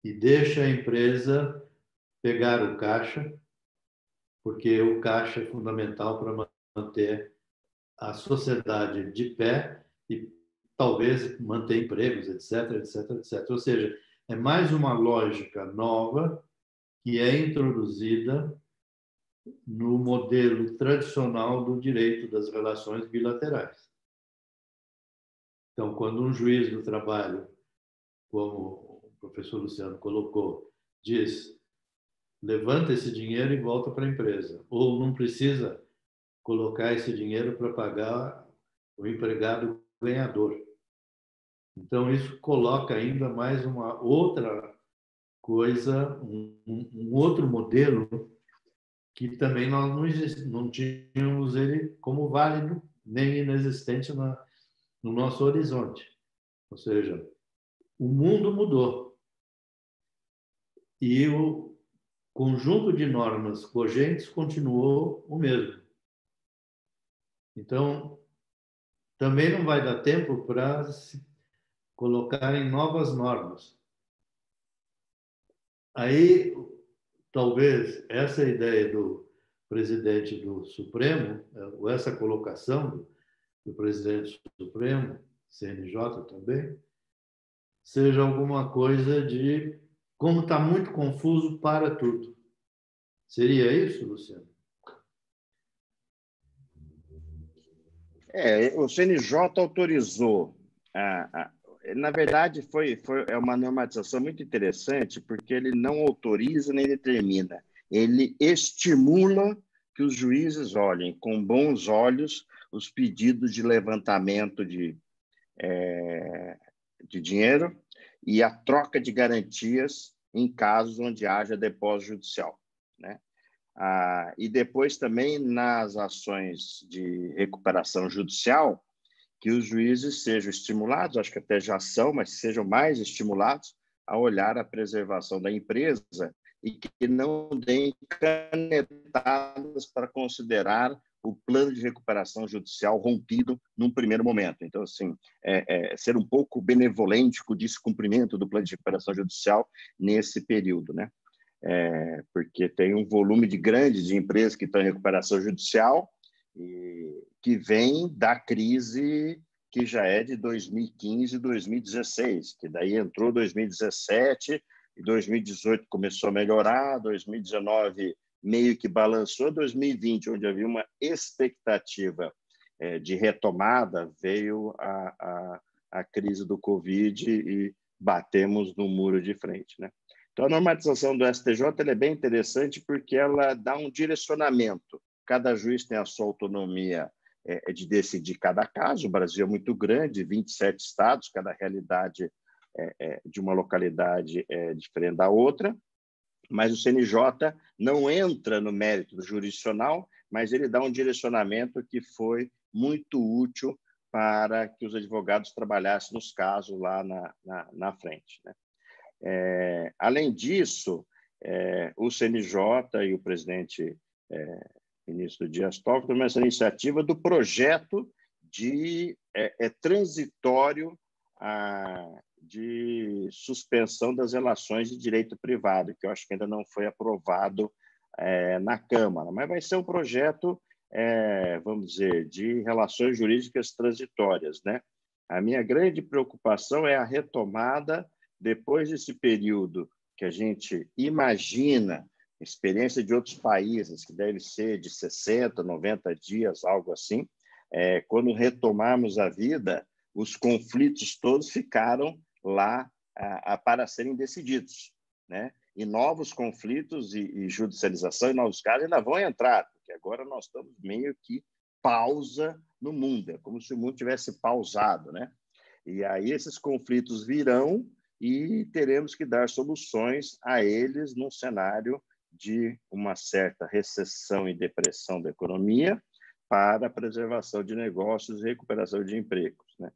e deixa a empresa pegar o caixa, porque o caixa é fundamental para manter a sociedade de pé e talvez manter empregos, etc, etc, etc. Ou seja, é mais uma lógica nova que é introduzida no modelo tradicional do direito das relações bilaterais. Então, quando um juiz do trabalho, como o professor Luciano colocou, diz: levanta esse dinheiro e volta para a empresa, ou não precisa colocar esse dinheiro para pagar o empregado ganhador. Então, isso coloca ainda mais uma outra coisa, um outro modelo que também nós não tínhamos ele como válido, nem inexistente no nosso horizonte. Ou seja, o mundo mudou. E o conjunto de normas cogentes continuou o mesmo. Então, também não vai dar tempo para se colocar em novas normas. Aí, talvez, essa ideia do presidente do Supremo, ou essa colocação do presidente do Supremo, CNJ também, seja alguma coisa de como está muito confuso para tudo. Seria isso, Luciano? O CNJ autorizou. Na verdade, é uma normatização muito interessante, porque ele não autoriza nem determina. Ele estimula que os juízes olhem com bons olhos os pedidos de levantamento de dinheiro e a troca de garantias em casos onde haja depósito judicial, né? E depois também nas ações de recuperação judicial, que os juízes sejam estimulados, acho que até já são, mas sejam mais estimulados a olhar a preservação da empresa e que não deem canetadas para considerar o plano de recuperação judicial rompido num primeiro momento. Então, assim, ser um pouco benevolente com o descumprimento do plano de recuperação judicial nesse período, né? Porque tem um volume grande de empresas que estão em recuperação judicial e que vem da crise que já é de 2015 e 2016, que daí entrou 2017 e 2018 começou a melhorar, 2019 meio que balançou, 2020, onde havia uma expectativa de retomada, veio a crise do Covid e batemos no muro de frente, né? Então, a normatização do STJ ela é bem interessante porque ela dá um direcionamento. Cada juiz tem a sua autonomia de decidir cada caso. O Brasil é muito grande, 27 estados, cada realidade de uma localidade é diferente da outra, mas o CNJ não entra no mérito jurisdicional, mas ele dá um direcionamento que foi muito útil para que os advogados trabalhassem nos casos lá na frente, né? Além disso, o CNJ e o presidente ministro Dias Toffoli tomaram essa iniciativa do projeto de transitório de suspensão das relações de direito privado, que eu acho que ainda não foi aprovado na Câmara, mas vai ser um projeto, vamos dizer, de relações jurídicas transitórias, né? A minha grande preocupação é a retomada depois desse período que a gente imagina, experiência de outros países, que deve ser de 60, 90 dias, algo assim, quando retomarmos a vida, os conflitos todos ficaram lá para serem decididos, né? E novos conflitos e judicialização e novos casos ainda vão entrar, porque agora nós estamos meio que pausa no mundo, é como se o mundo tivesse pausado, né? E aí esses conflitos virão e teremos que dar soluções a eles num cenário de uma certa recessão e depressão da economia para a preservação de negócios e recuperação de empregos, né?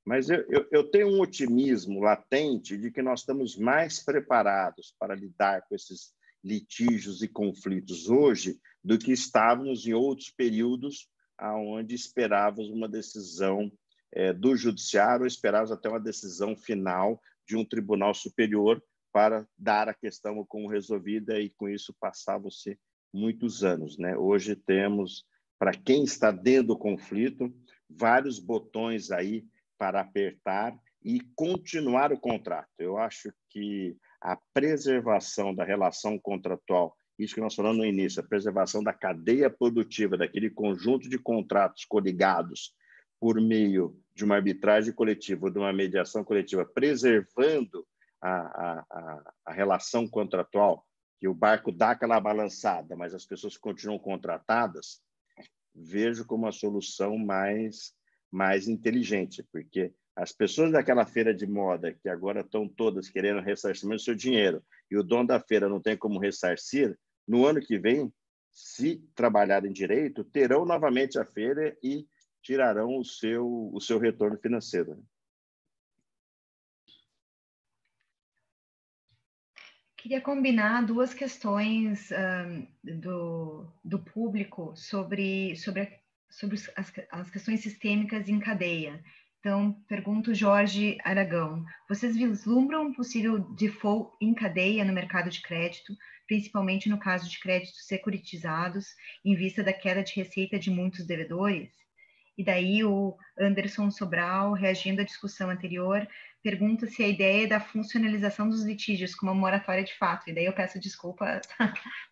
Mas eu tenho um otimismo latente de que nós estamos mais preparados para lidar com esses litígios e conflitos hoje do que estávamos em outros períodos onde esperávamos uma decisão do judiciário, ou esperávamos até uma decisão final de um tribunal superior para dar a questão como resolvida, e com isso passavam-se muitos anos, né? Hoje temos, para quem está dentro do conflito, vários botões aí para apertar e continuar o contrato. Eu acho que a preservação da relação contratual, isso que nós falamos no início, a preservação da cadeia produtiva, daquele conjunto de contratos coligados por meio de uma arbitragem coletiva, de uma mediação coletiva, preservando a relação contratual, que o barco dá aquela balançada, mas as pessoas continuam contratadas, vejo como a solução mais inteligente, porque as pessoas daquela feira de moda, que agora estão todas querendo ressarcimento do seu dinheiro, e o dono da feira não tem como ressarcir, no ano que vem, se trabalharem direito, terão novamente a feira e tirarão o seu retorno financeiro. Queria combinar duas questões do público sobre as questões sistêmicas em cadeia. Então, pergunto Jorge Aragão, vocês vislumbram um possível default em cadeia no mercado de crédito, principalmente no caso de créditos securitizados, em vista da queda de receita de muitos devedores? E daí o Anderson Sobral, reagindo à discussão anterior, pergunta se a ideia da funcionalização dos litígios como uma moratória de fato, e daí eu peço desculpa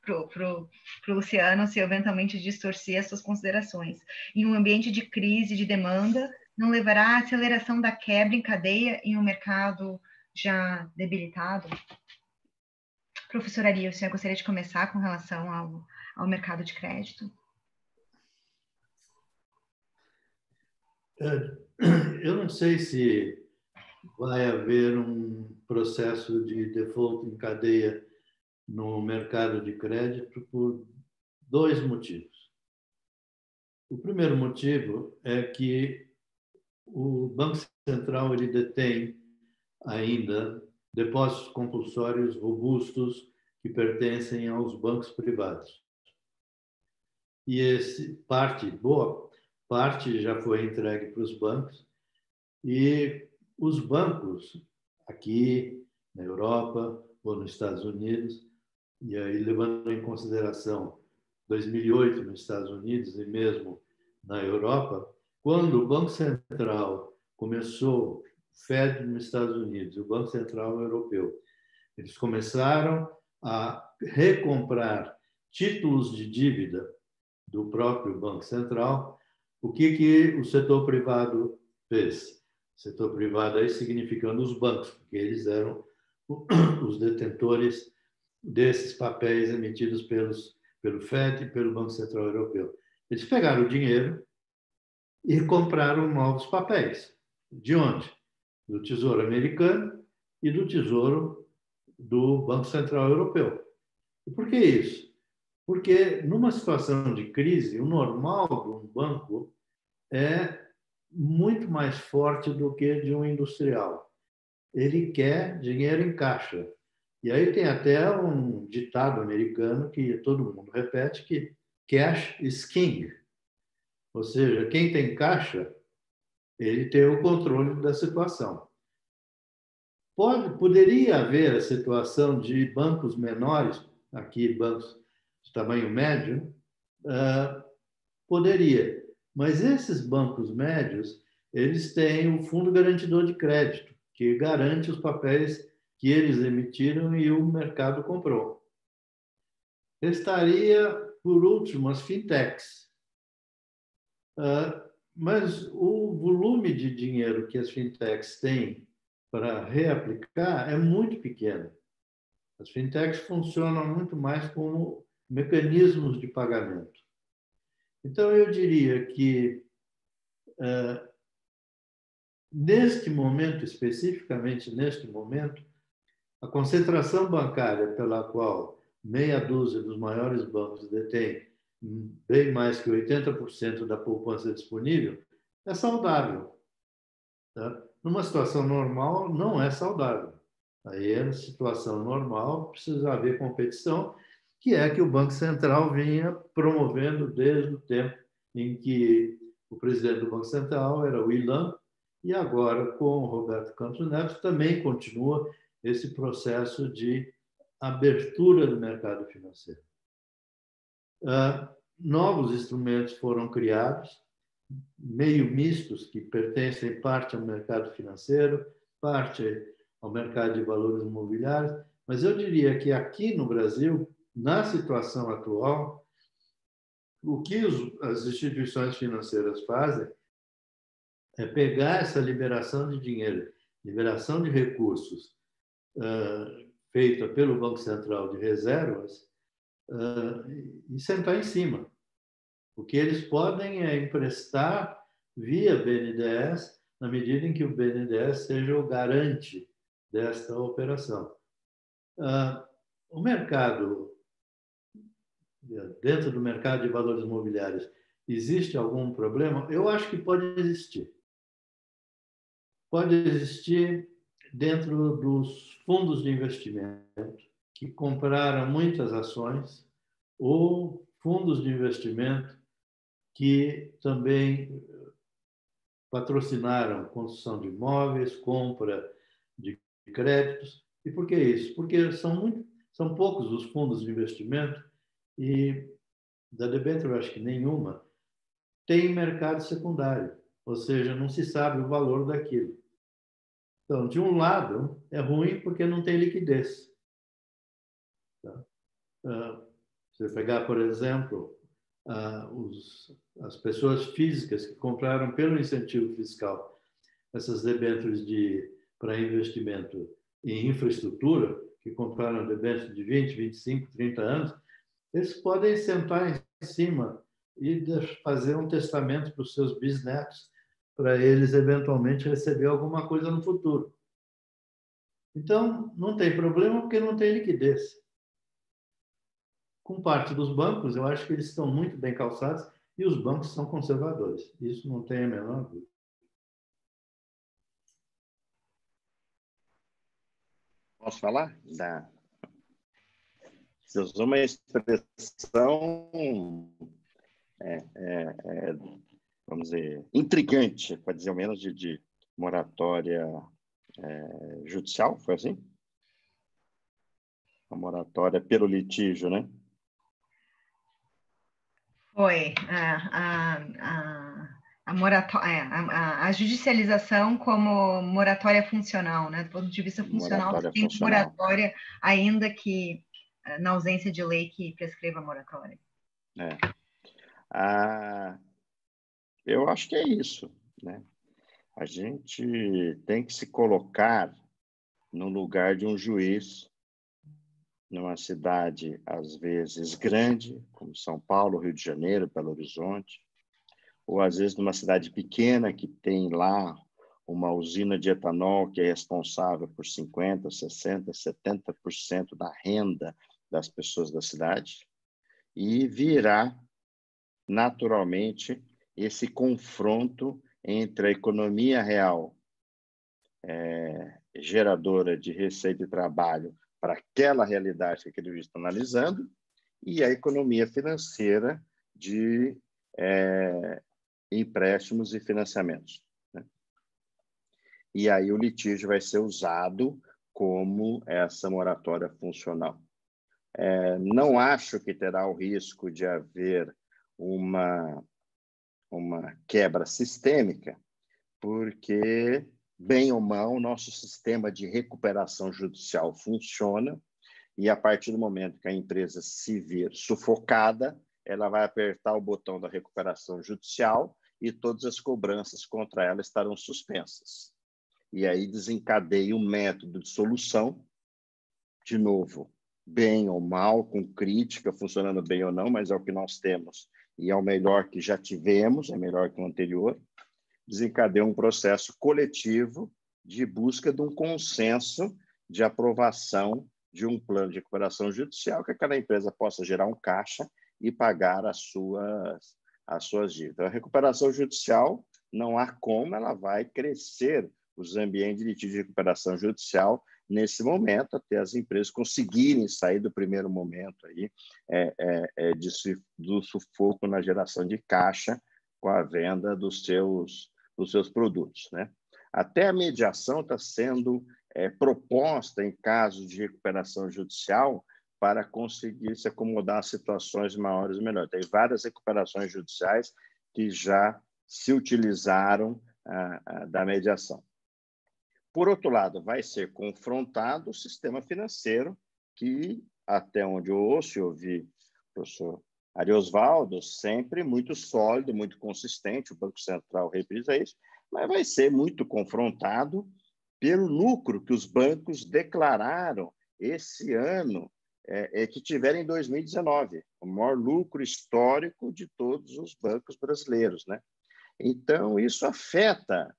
pro Luciano se eu eventualmente distorcer as suas considerações, em um ambiente de crise de demanda, não levará à aceleração da quebra em cadeia em um mercado já debilitado? Professor Ari, o senhor gostaria de começar com relação ao mercado de crédito? Eu não sei se vai haver um processo de default em cadeia no mercado de crédito por dois motivos. O primeiro motivo é que o Banco Central ele detém ainda depósitos compulsórios robustos que pertencem aos bancos privados. E boa parte já foi entregue para os bancos, e os bancos aqui na Europa ou nos Estados Unidos, e aí levando em consideração 2008 nos Estados Unidos e mesmo na Europa, quando o Banco Central começou, Fed nos Estados Unidos e o Banco Central Europeu, eles começaram a recomprar títulos de dívida do próprio Banco Central. O que o setor privado fez? O setor privado aí significando os bancos, porque eles eram os detentores desses papéis emitidos pelo FED e pelo Banco Central Europeu. Eles pegaram o dinheiro e compraram novos papéis. De onde? Do Tesouro Americano e do Tesouro do Banco Central Europeu. E por que isso? Porque numa situação de crise, o normal de um banco é muito mais forte do que de um industrial. Ele quer dinheiro em caixa. E aí tem até um ditado americano que todo mundo repete, que cash is king. Ou seja, quem tem caixa, ele tem o controle da situação. Poderia haver a situação de bancos menores, aqui bancos de tamanho médio, poderia. Mas esses bancos médios, eles têm o Fundo Garantidor de Crédito, que garante os papéis que eles emitiram e o mercado comprou. Restaria, por último, as fintechs. Mas o volume de dinheiro que as fintechs têm para reaplicar é muito pequeno. As fintechs funcionam muito mais como mecanismos de pagamento. Então, eu diria que, neste momento, especificamente neste momento, a concentração bancária pela qual meia dúzia dos maiores bancos detém bem mais que 80% da poupança disponível é saudável. Tá? Numa situação normal, não é saudável. Aí, na situação normal, precisa haver competição, que é que o Banco Central vinha promovendo desde o tempo em que o presidente do Banco Central era o Ilan, e agora, com o Roberto Campos Neto, também continua esse processo de abertura do mercado financeiro. Novos instrumentos foram criados, meio mistos, que pertencem parte ao mercado financeiro, parte ao mercado de valores imobiliários, mas eu diria que aqui no Brasil, na situação atual, o que as instituições financeiras fazem é pegar essa liberação de dinheiro, liberação de recursos feita pelo Banco Central de Reservas e sentar em cima. O que eles podem é emprestar via BNDES, na medida em que o BNDES seja o garante desta operação. O mercado, dentro do mercado de valores imobiliários, existe algum problema? Eu acho que pode existir. Pode existir dentro dos fundos de investimento que compraram muitas ações ou fundos de investimento que também patrocinaram construção de imóveis, compra de créditos. E por que isso? Porque são poucos os fundos de investimento e da debênture, eu acho que nenhuma, tem mercado secundário, ou seja, não se sabe o valor daquilo. Então, de um lado, é ruim porque não tem liquidez. Tá? Se você pegar, por exemplo, as pessoas físicas que compraram pelo incentivo fiscal essas debêntures para investimento em infraestrutura, que compraram debêntures de 20, 25, 30 anos, eles podem sentar em cima e fazer um testamento para os seus bisnetos, para eles eventualmente receber alguma coisa no futuro. Então, não tem problema porque não tem liquidez. Com parte dos bancos, eu acho que eles estão muito bem calçados e os bancos são conservadores. Isso não tem a menor dúvida. Posso falar? Você usou uma expressão, vamos dizer, intrigante, para dizer ao menos, de moratória judicial, foi assim? A moratória pelo litígio, né? Foi. A judicialização como moratória funcional, né? Do ponto de vista funcional, Moratória tem funcional. moratória, ainda que na ausência de lei que prescreva a moratória. Eu acho que é isso, né? A gente tem que se colocar no lugar de um juiz numa cidade, às vezes, grande, como São Paulo, Rio de Janeiro, Belo Horizonte, ou, às vezes, numa cidade pequena que tem lá uma usina de etanol que é responsável por 50%, 60%, 70% da renda das pessoas da cidade, e virá, naturalmente, esse confronto entre a economia real geradora de receita e trabalho para aquela realidade que aquele juiz está analisando e a economia financeira de empréstimos e financiamentos, né? E aí o litígio vai ser usado como essa moratória funcional. Não acho que terá o risco de haver uma quebra sistêmica, porque, bem ou mal, o nosso sistema de recuperação judicial funciona e, a partir do momento que a empresa se vir sufocada, ela vai apertar o botão da recuperação judicial e todas as cobranças contra ela estarão suspensas. E aí desencadeia um método de solução, de novo, bem ou mal, com crítica, funcionando bem ou não, mas é o que nós temos e é o melhor que já tivemos, é melhor que o anterior. Desencadeia um processo coletivo de busca de um consenso de aprovação de um plano de recuperação judicial que aquela empresa possa gerar um caixa e pagar as suas dívidas. A recuperação judicial, não há como, ela vai crescer os ambientes de litígio de recuperação judicial nesse momento, até as empresas conseguirem sair do primeiro momento aí, do sufoco na geração de caixa com a venda dos seus produtos, né? Até a mediação está sendo proposta em casos de recuperação judicial para conseguir se acomodar a situações maiores e melhores. Tem várias recuperações judiciais que já se utilizaram da mediação. Por outro lado, vai ser confrontado o sistema financeiro, que, até onde eu ouço e ouvi o professor Ariosvaldo, sempre muito sólido, muito consistente, o Banco Central reprisa isso, mas vai ser muito confrontado pelo lucro que os bancos declararam esse ano, que tiveram em 2019, o maior lucro histórico de todos os bancos brasileiros, né? Então, isso afeta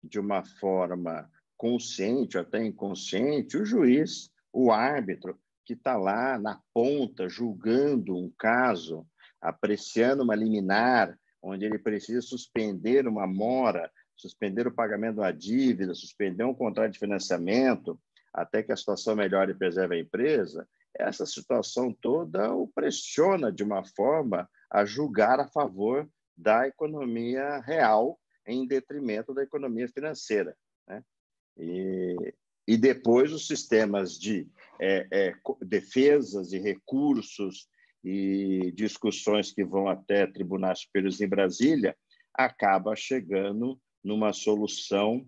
de uma forma consciente ou até inconsciente o juiz, o árbitro, que está lá na ponta julgando um caso, apreciando uma liminar, onde ele precisa suspender uma mora, suspender o pagamento de uma dívida, suspender um contrato de financiamento, até que a situação melhore e preserve a empresa. Essa situação toda o pressiona de uma forma a julgar a favor da economia real em detrimento da economia financeira, né? E depois os sistemas de defesas e recursos e discussões que vão até tribunais superiores em Brasília acaba chegando numa solução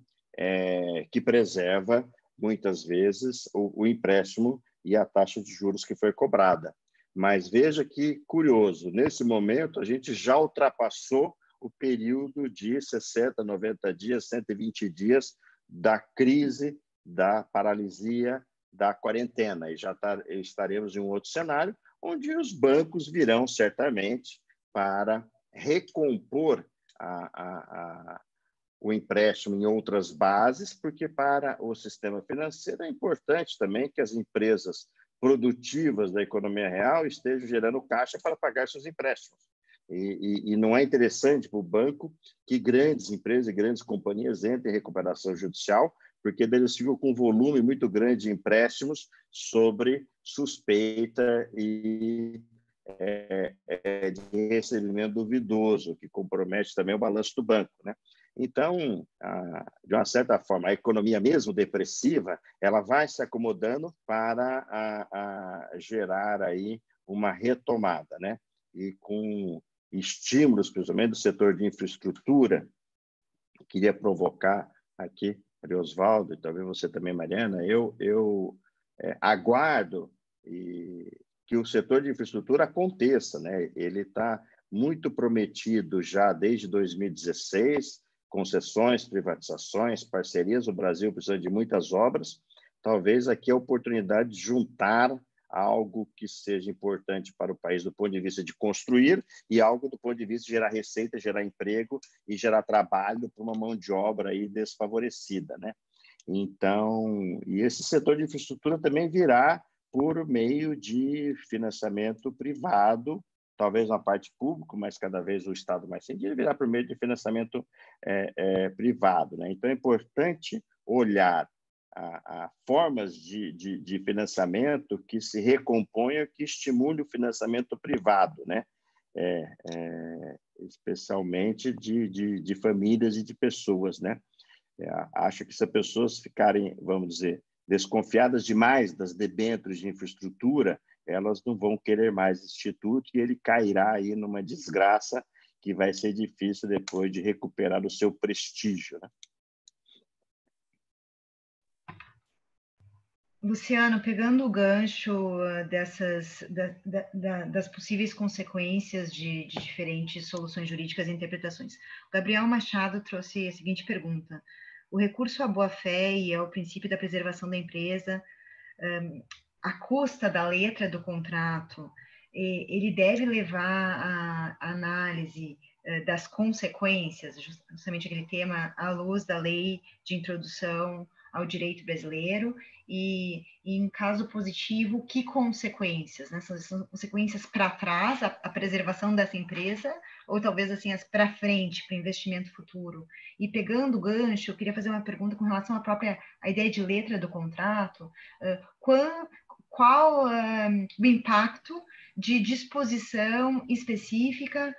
que preserva, muitas vezes, o empréstimo e a taxa de juros que foi cobrada. Mas veja que curioso, nesse momento a gente já ultrapassou o período de 60, 90 dias, 120 dias da crise, da paralisia, da quarentena. E já estaremos em um outro cenário, onde os bancos virão certamente para recompor o empréstimo em outras bases, porque para o sistema financeiro é importante também que as empresas produtivas da economia real estejam gerando caixa para pagar seus empréstimos. E não é interessante para o banco que grandes empresas e grandes companhias entrem em recuperação judicial, porque eles ficam com um volume muito grande de empréstimos sobre suspeita e de recebimento duvidoso, que compromete também o balanço do banco, né? Então, de uma certa forma, a economia mesmo depressiva, ela vai se acomodando para gerar aí uma retomada, né? E com estímulos, principalmente do setor de infraestrutura, queria provocar aqui, Osvaldo, e talvez você também, Mariana, eu aguardo que o setor de infraestrutura aconteça, né? Ele está muito prometido já desde 2016, concessões, privatizações, parcerias. O Brasil precisa de muitas obras. Talvez aqui a oportunidade de juntar algo que seja importante para o país do ponto de vista de construir e algo do ponto de vista de gerar receita, gerar emprego e gerar trabalho para uma mão de obra aí desfavorecida, né? Então, e esse setor de infraestrutura também virá por meio de financiamento privado, talvez na parte pública, mas cada vez o Estado mais sentido, virá por meio de financiamento privado, né? Então, é importante olhar a formas de financiamento que se recomponha, que estimule o financiamento privado, né? Especialmente de famílias e de pessoas, né? Acho que se as pessoas ficarem, vamos dizer, desconfiadas demais das debêntures de infraestrutura, elas não vão querer mais instituto e ele cairá aí numa desgraça que vai ser difícil depois de recuperar o seu prestígio, né? Luciano, pegando o gancho das possíveis consequências de diferentes soluções jurídicas e interpretações, o Gabriel Machado trouxe a seguinte pergunta: o recurso à boa-fé e ao princípio da preservação da empresa, à custa da letra do contrato, ele deve levar à análise das consequências, justamente aquele tema, à luz da lei de introdução ao direito brasileiro, e em caso positivo, que consequências, né? São consequências para trás, a preservação dessa empresa, ou talvez assim, as para frente, para investimento futuro. E pegando o gancho, eu queria fazer uma pergunta com relação à ideia de letra do contrato, qual o impacto de disposição específica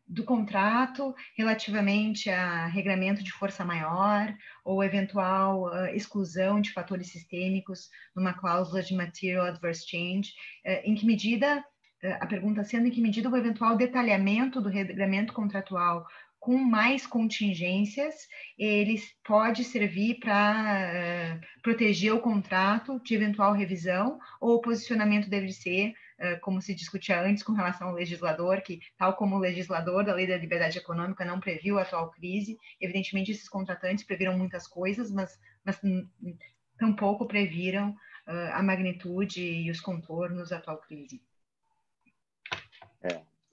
do contrato relativamente a regramento de força maior ou eventual exclusão de fatores sistêmicos numa cláusula de material adverse change, em que medida, a pergunta sendo em que medida o eventual detalhamento do regramento contratual com mais contingências, ele pode servir para proteger o contrato de eventual revisão, ou o posicionamento deve ser, como se discutia antes com relação ao legislador, que, tal como o legislador da Lei da Liberdade Econômica não previu a atual crise, evidentemente esses contratantes previram muitas coisas, mas tampouco previram a magnitude e os contornos da atual crise.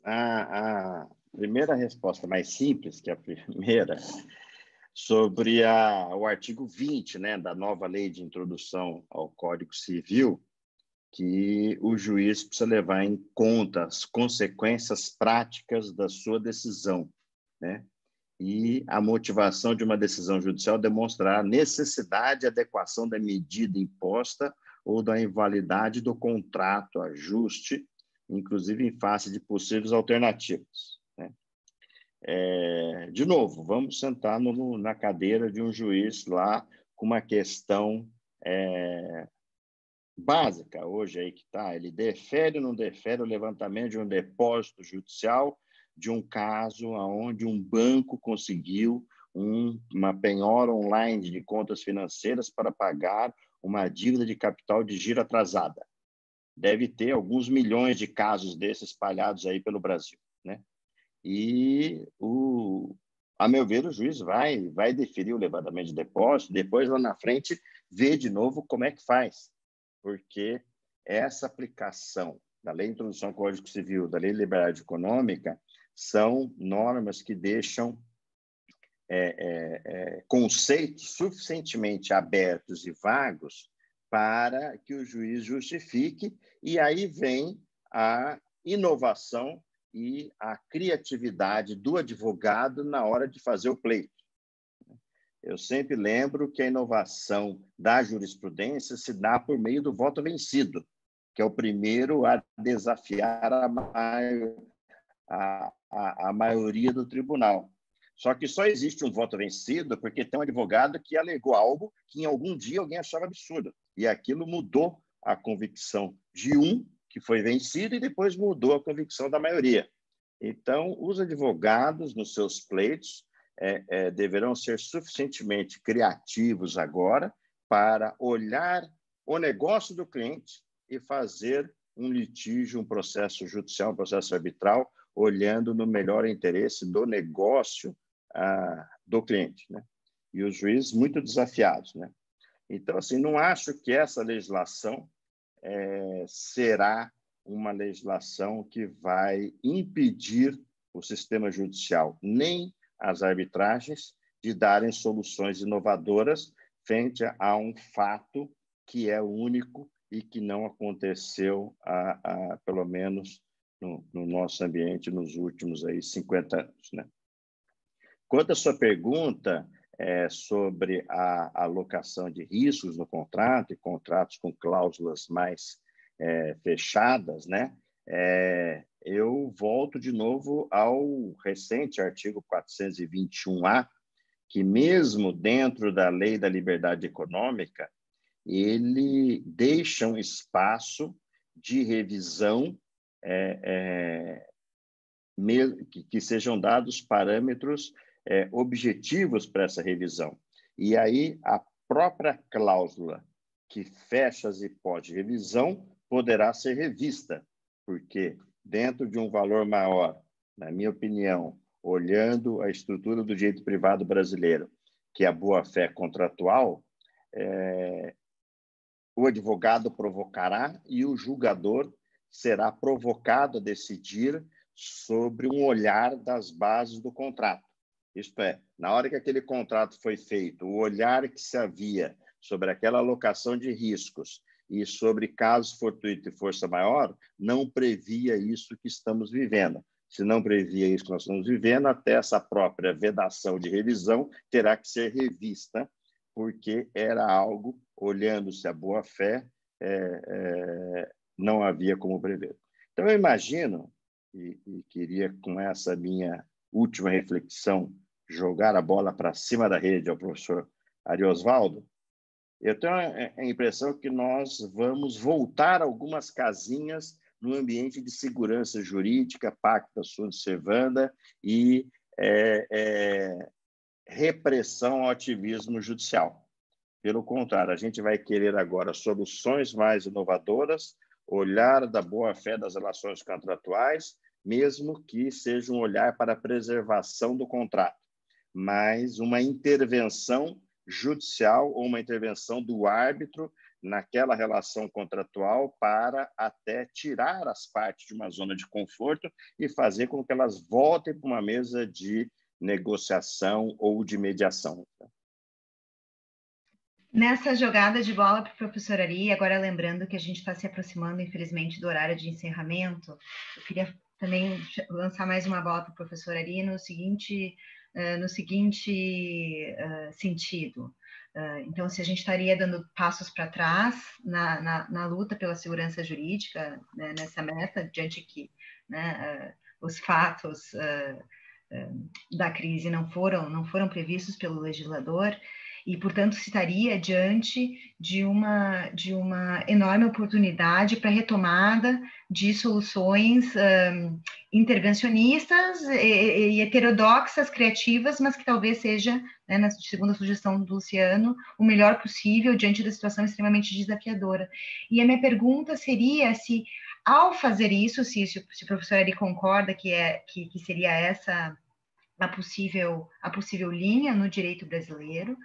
A primeira resposta mais simples, que é a primeira, sobre o artigo 20, né, da nova lei de introdução ao Código Civil, que o juiz precisa levar em conta as consequências práticas da sua decisão, né? E a motivação de uma decisão judicial demonstrar a necessidade e adequação da medida imposta ou da invalidade do contrato, ajuste, inclusive em face de possíveis alternativas, né? De novo, vamos sentar na cadeira de um juiz lá com uma questão básica hoje aí que está, ele defere ou não defere o levantamento de um depósito judicial de um caso onde um banco conseguiu uma penhora online de contas financeiras para pagar uma dívida de capital de giro atrasada. Deve ter alguns milhões de casos desses espalhados aí pelo Brasil, né? E, a meu ver, o juiz vai deferir o levantamento de depósito, depois lá na frente vê de novo como é que faz, porque essa aplicação da Lei de Introdução ao Código Civil, da Lei de Liberdade Econômica, são normas que deixam conceitos suficientemente abertos e vagos para que o juiz justifique, e aí vem a inovação e a criatividade do advogado na hora de fazer o pleito. Eu sempre lembro que a inovação da jurisprudência se dá por meio do voto vencido, que é o primeiro a desafiar a maioria do tribunal. Só que só existe um voto vencido porque tem um advogado que alegou algo que em algum dia alguém achava absurdo. E aquilo mudou a convicção de um que foi vencido e depois mudou a convicção da maioria. Então, os advogados, nos seus pleitos, deverão ser suficientemente criativos agora para olhar o negócio do cliente e fazer um litígio, um processo judicial, um processo arbitral, olhando no melhor interesse do negócio do cliente, né? E os juízes muito desafiados, né? Então, assim, não acho que essa legislação será uma legislação que vai impedir o sistema judicial, nem as arbitragens, de darem soluções inovadoras frente a um fato que é único e que não aconteceu, pelo menos no nosso ambiente, nos últimos 50 anos, né? Quanto à sua pergunta sobre a alocação de riscos no contrato e contratos com cláusulas mais fechadas, né? Eu volto de novo ao recente artigo 421-A, que mesmo dentro da Lei da Liberdade Econômica, ele deixa um espaço de revisão que sejam dados parâmetros objetivos para essa revisão. E aí a própria cláusula que fecha as hipóteses de revisão poderá ser revista, porque dentro de um valor maior, na minha opinião, olhando a estrutura do direito privado brasileiro, que é a boa-fé contratual, o advogado provocará e o julgador será provocado a decidir sobre um olhar das bases do contrato. Isto é, na hora que aquele contrato foi feito, o olhar que se havia sobre aquela alocação de riscos e sobre casos fortuito e força maior, não previa isso que estamos vivendo. Se não previa isso que nós estamos vivendo, até essa própria vedação de revisão terá que ser revista, porque era algo, olhando-se a boa-fé, não havia como prever. Então, eu imagino, e queria, com essa minha última reflexão, jogar a bola para cima da rede ao professor Ariosvaldo, eu tenho a impressão que nós vamos voltar algumas casinhas no ambiente de segurança jurídica, pacta sunt servanda e repressão ao ativismo judicial. Pelo contrário, a gente vai querer agora soluções mais inovadoras, olhar da boa-fé das relações contratuais, mesmo que seja um olhar para a preservação do contrato, mas uma intervenção judicial ou uma intervenção do árbitro naquela relação contratual para até tirar as partes de uma zona de conforto e fazer com que elas voltem para uma mesa de negociação ou de mediação. Nessa jogada de bola para o professor Ari, agora lembrando que a gente está se aproximando, infelizmente, do horário de encerramento, eu queria também lançar mais uma bola para o professor Ari no seguinte sentido. Então, se a gente estaria dando passos para trás na luta pela segurança jurídica, né, nessa meta, diante que os fatos da crise não foram previstos pelo legislador, e, portanto, se estaria diante de uma enorme oportunidade para retomada de soluções intervencionistas e heterodoxas, criativas, mas que talvez seja, né, segundo a sugestão do Luciano, o melhor possível diante da situação extremamente desafiadora. E a minha pergunta seria se, ao fazer isso, se o professor Ari concorda que seria essa a possível linha no direito brasileiro,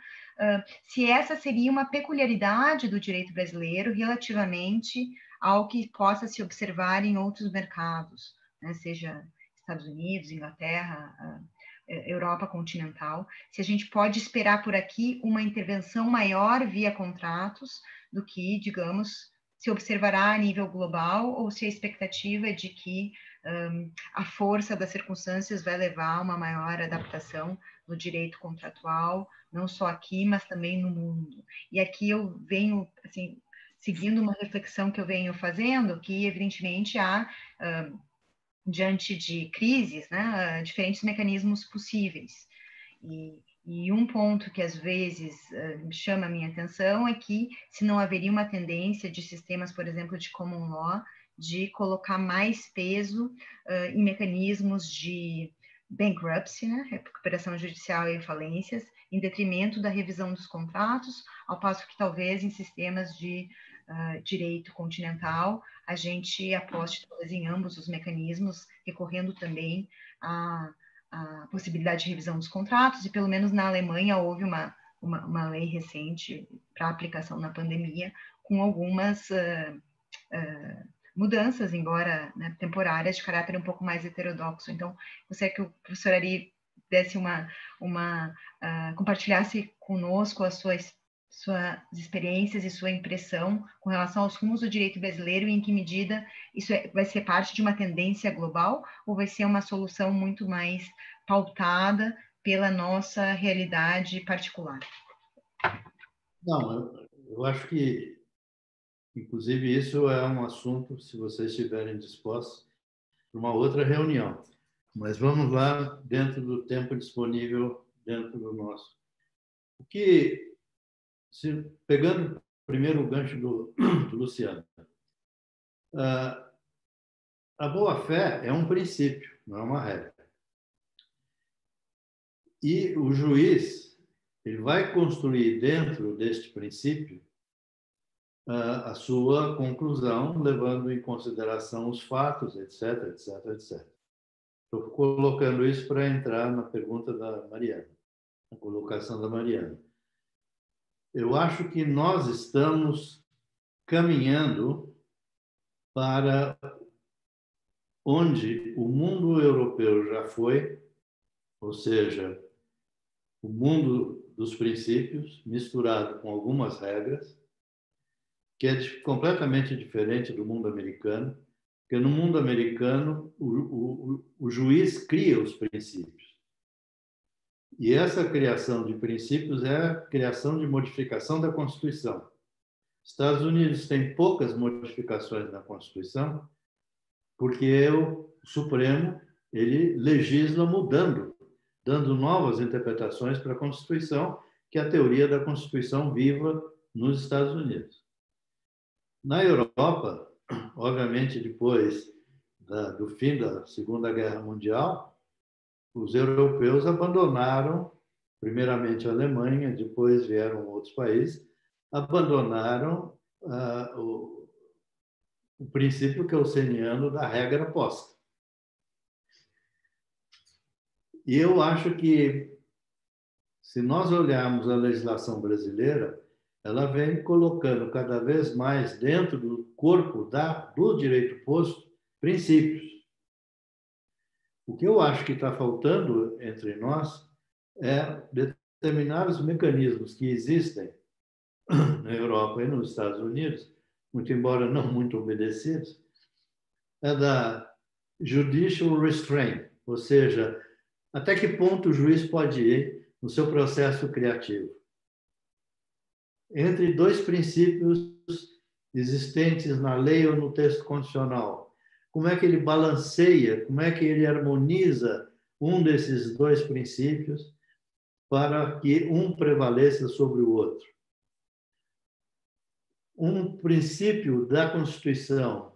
se essa seria uma peculiaridade do direito brasileiro relativamente ao que possa se observar em outros mercados, né, seja Estados Unidos, Inglaterra, Europa continental, se a gente pode esperar por aqui uma intervenção maior via contratos do que, digamos, se observará a nível global, ou se a expectativa é de que a força das circunstâncias vai levar a uma maior adaptação no direito contratual, não só aqui, mas também no mundo. E aqui eu venho, assim, seguindo uma reflexão que eu venho fazendo, que evidentemente há, diante de crises, né, diferentes mecanismos possíveis. E um ponto que às vezes chama a minha atenção é que se não haveria uma tendência de sistemas, por exemplo, de common law, de colocar mais peso em mecanismos de bankruptcy, né, recuperação judicial e falências, em detrimento da revisão dos contratos, ao passo que talvez em sistemas de direito continental a gente aposte talvez em ambos os mecanismos, recorrendo também a possibilidade de revisão dos contratos, e pelo menos na Alemanha houve uma lei recente para aplicação na pandemia, com algumas mudanças, embora, né, temporárias, de caráter um pouco mais heterodoxo. Então, gostaria que o professor Ari desse compartilhasse conosco as suas experiências e sua impressão com relação aos rumos do direito brasileiro e em que medida isso vai ser parte de uma tendência global ou vai ser uma solução muito mais pautada pela nossa realidade particular? Não, eu acho que, inclusive, isso é um assunto, se vocês estiverem dispostos, para uma outra reunião. Mas vamos lá, dentro do tempo disponível, dentro do nosso. O que, pegando primeiro o gancho do Luciano, a boa-fé é um princípio, não é uma regra. E o juiz, ele vai construir dentro deste princípio a sua conclusão, levando em consideração os fatos, etc, etc, etc. Estou colocando isso para entrar na pergunta da Mariana, na colocação da Mariana. Eu acho que nós estamos caminhando para onde o mundo europeu já foi, ou seja, o mundo dos princípios misturado com algumas regras, que é completamente diferente do mundo americano, porque no mundo americano o juiz cria os princípios. E essa criação de princípios é a criação de modificação da Constituição. Estados Unidos tem poucas modificações na Constituição, porque o Supremo ele legisla mudando, dando novas interpretações para a Constituição, que é a teoria da Constituição viva nos Estados Unidos. Na Europa, obviamente, depois do fim da Segunda Guerra Mundial, os europeus abandonaram, primeiramente a Alemanha, depois vieram outros países, abandonaram o princípio kelseniano da regra posta. E eu acho que, se nós olharmos a legislação brasileira, ela vem colocando cada vez mais dentro do corpo do direito posto princípios. O que eu acho que está faltando entre nós é determinar os mecanismos que existem na Europa e nos Estados Unidos, muito embora não muito obedecidos, é da judicial restraint, ou seja, até que ponto o juiz pode ir no seu processo criativo. Entre dois princípios existentes na lei ou no texto constitucional, como é que ele balanceia, como é que ele harmoniza um desses dois princípios para que um prevaleça sobre o outro? Um princípio da Constituição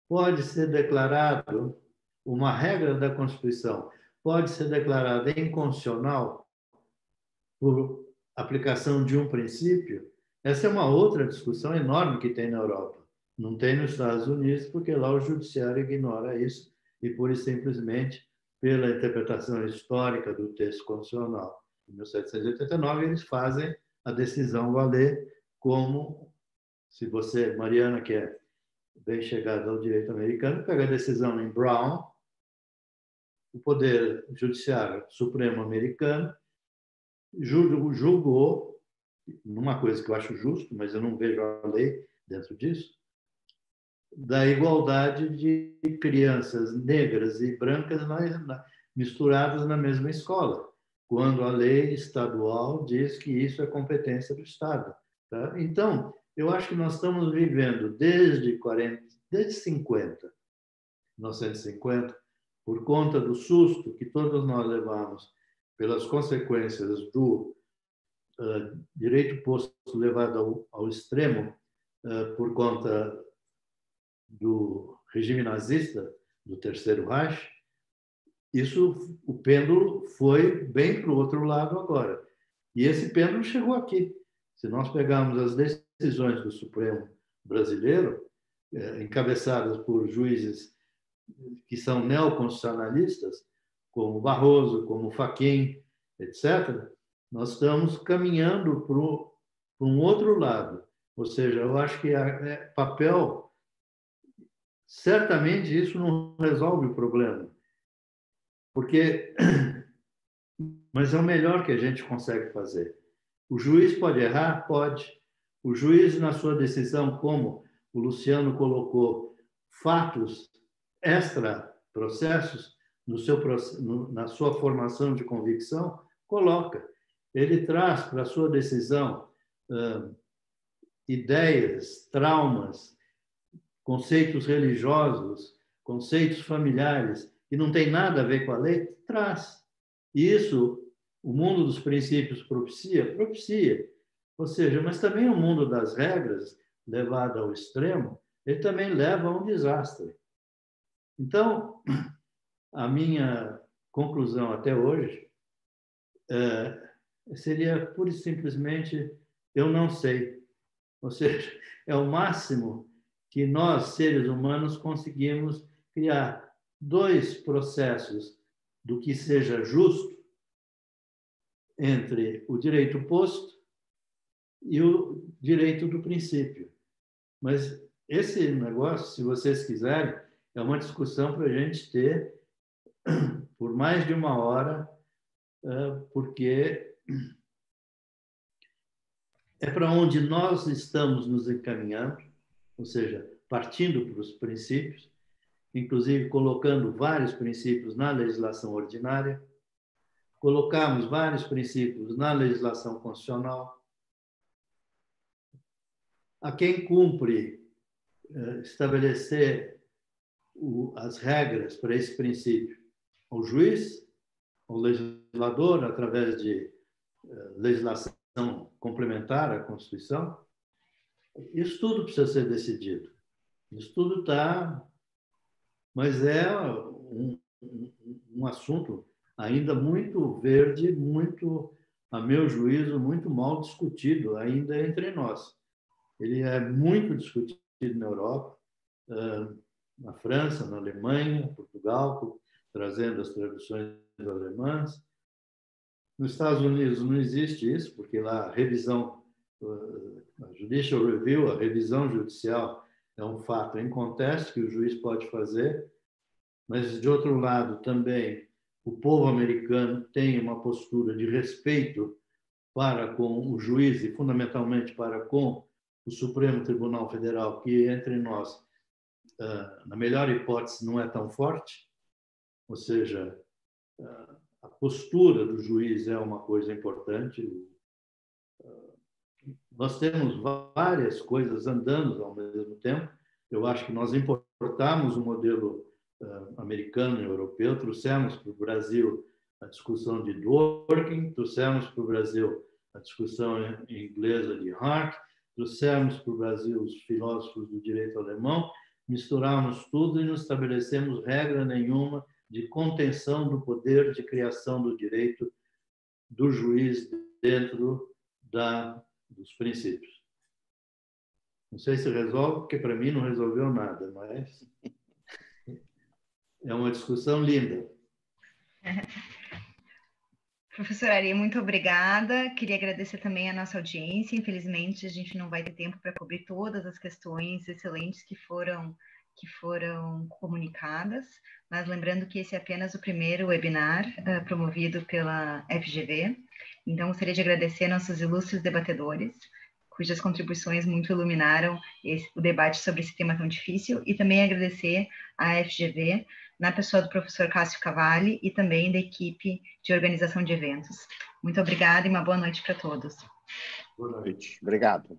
pode ser declarado, uma regra da Constituição pode ser declarada inconstitucional por aplicação de um princípio? Essa é uma outra discussão enorme que tem na Europa. Não tem nos Estados Unidos, porque lá o judiciário ignora isso e, pura e simplesmente, pela interpretação histórica do texto constitucional de 1789, eles fazem a decisão valer como, se você, Mariana, que é bem chegada ao direito americano, pega a decisão em Brown, o Poder Judiciário Supremo americano julgou, numa coisa que eu acho justo, mas eu não vejo a lei dentro disso, da igualdade de crianças negras e brancas misturadas na mesma escola. quando a lei estadual diz que isso é competência do Estado. Tá? Então, eu acho que nós estamos vivendo desde 1950, por conta do susto que todos nós levamos pelas consequências do direito posto levado ao extremo por conta do regime nazista, do Terceiro Reich, o pêndulo foi bem para o outro lado agora. E esse pêndulo chegou aqui. Se nós pegarmos as decisões do Supremo brasileiro, encabeçadas por juízes que são neoconstitucionalistas, como Barroso, como Fachin, etc., nós estamos caminhando para um outro lado. Ou seja, eu acho que papel, certamente isso não resolve o problema, mas é o melhor que a gente consegue fazer. O juiz pode errar? Pode. O juiz, na sua decisão, como o Luciano colocou, fatos extra-processos na sua formação de convicção, coloca. Ele traz para a sua decisão ideias, traumas, conceitos religiosos, conceitos familiares, que não tem nada a ver com a lei, traz. E isso, o mundo dos princípios propicia. Ou seja, mas também o mundo das regras, levado ao extremo, ele também leva a um desastre. Então, a minha conclusão até hoje seria pura e simplesmente eu não sei. Ou seja, é o máximo que nós, seres humanos, conseguimos criar dois processos do que seja justo entre o direito posto e o direito do princípio. Mas esse negócio, se vocês quiserem, é uma discussão para a gente ter por mais de uma hora, porque é para onde nós estamos nos encaminhando, ou seja, partindo para os princípios, inclusive colocando vários princípios na legislação ordinária, colocamos vários princípios na legislação constitucional. A quem cumpre estabelecer as regras para esse princípio? O juiz, o legislador, através de legislação complementar à Constituição. Isso tudo precisa ser decidido. Isso tudo está... Mas é um assunto ainda muito verde, muito, a meu juízo, muito mal discutido ainda entre nós. Ele é muito discutido na Europa, na França, na Alemanha, Portugal, trazendo as traduções alemãs. Nos Estados Unidos não existe isso, porque lá a revisão, a judicial review, a revisão judicial, é um fato em conteste que o juiz pode fazer, mas, de outro lado, também o povo americano tem uma postura de respeito para com o juiz e, fundamentalmente, para com o Supremo Tribunal Federal, que, entre nós, na melhor hipótese, não é tão forte, ou seja, a postura do juiz é uma coisa importante. Nós temos várias coisas andando ao mesmo tempo. Eu acho que nós importamos o modelo americano e europeu, trouxemos para o Brasil a discussão de Dworkin, trouxemos para o Brasil a discussão inglesa de Hart, trouxemos para o Brasil os filósofos do direito alemão, misturamos tudo e não estabelecemos regra nenhuma de contenção do poder de criação do direito do juiz dentro dos princípios. Não sei se resolve, porque para mim não resolveu nada, mas é uma discussão linda. Professor Ari, muito obrigada. Queria agradecer também a nossa audiência. Infelizmente, a gente não vai ter tempo para cobrir todas as questões excelentes que foram comunicadas, mas lembrando que esse é apenas o primeiro webinar promovido pela FGV. Então, gostaria de agradecer a nossos ilustres debatedores, cujas contribuições muito iluminaram o debate sobre esse tema tão difícil, e também agradecer à FGV na pessoa do professor Cássio Cavalli e também da equipe de organização de eventos. Muito obrigada e uma boa noite para todos. Boa noite. Obrigado.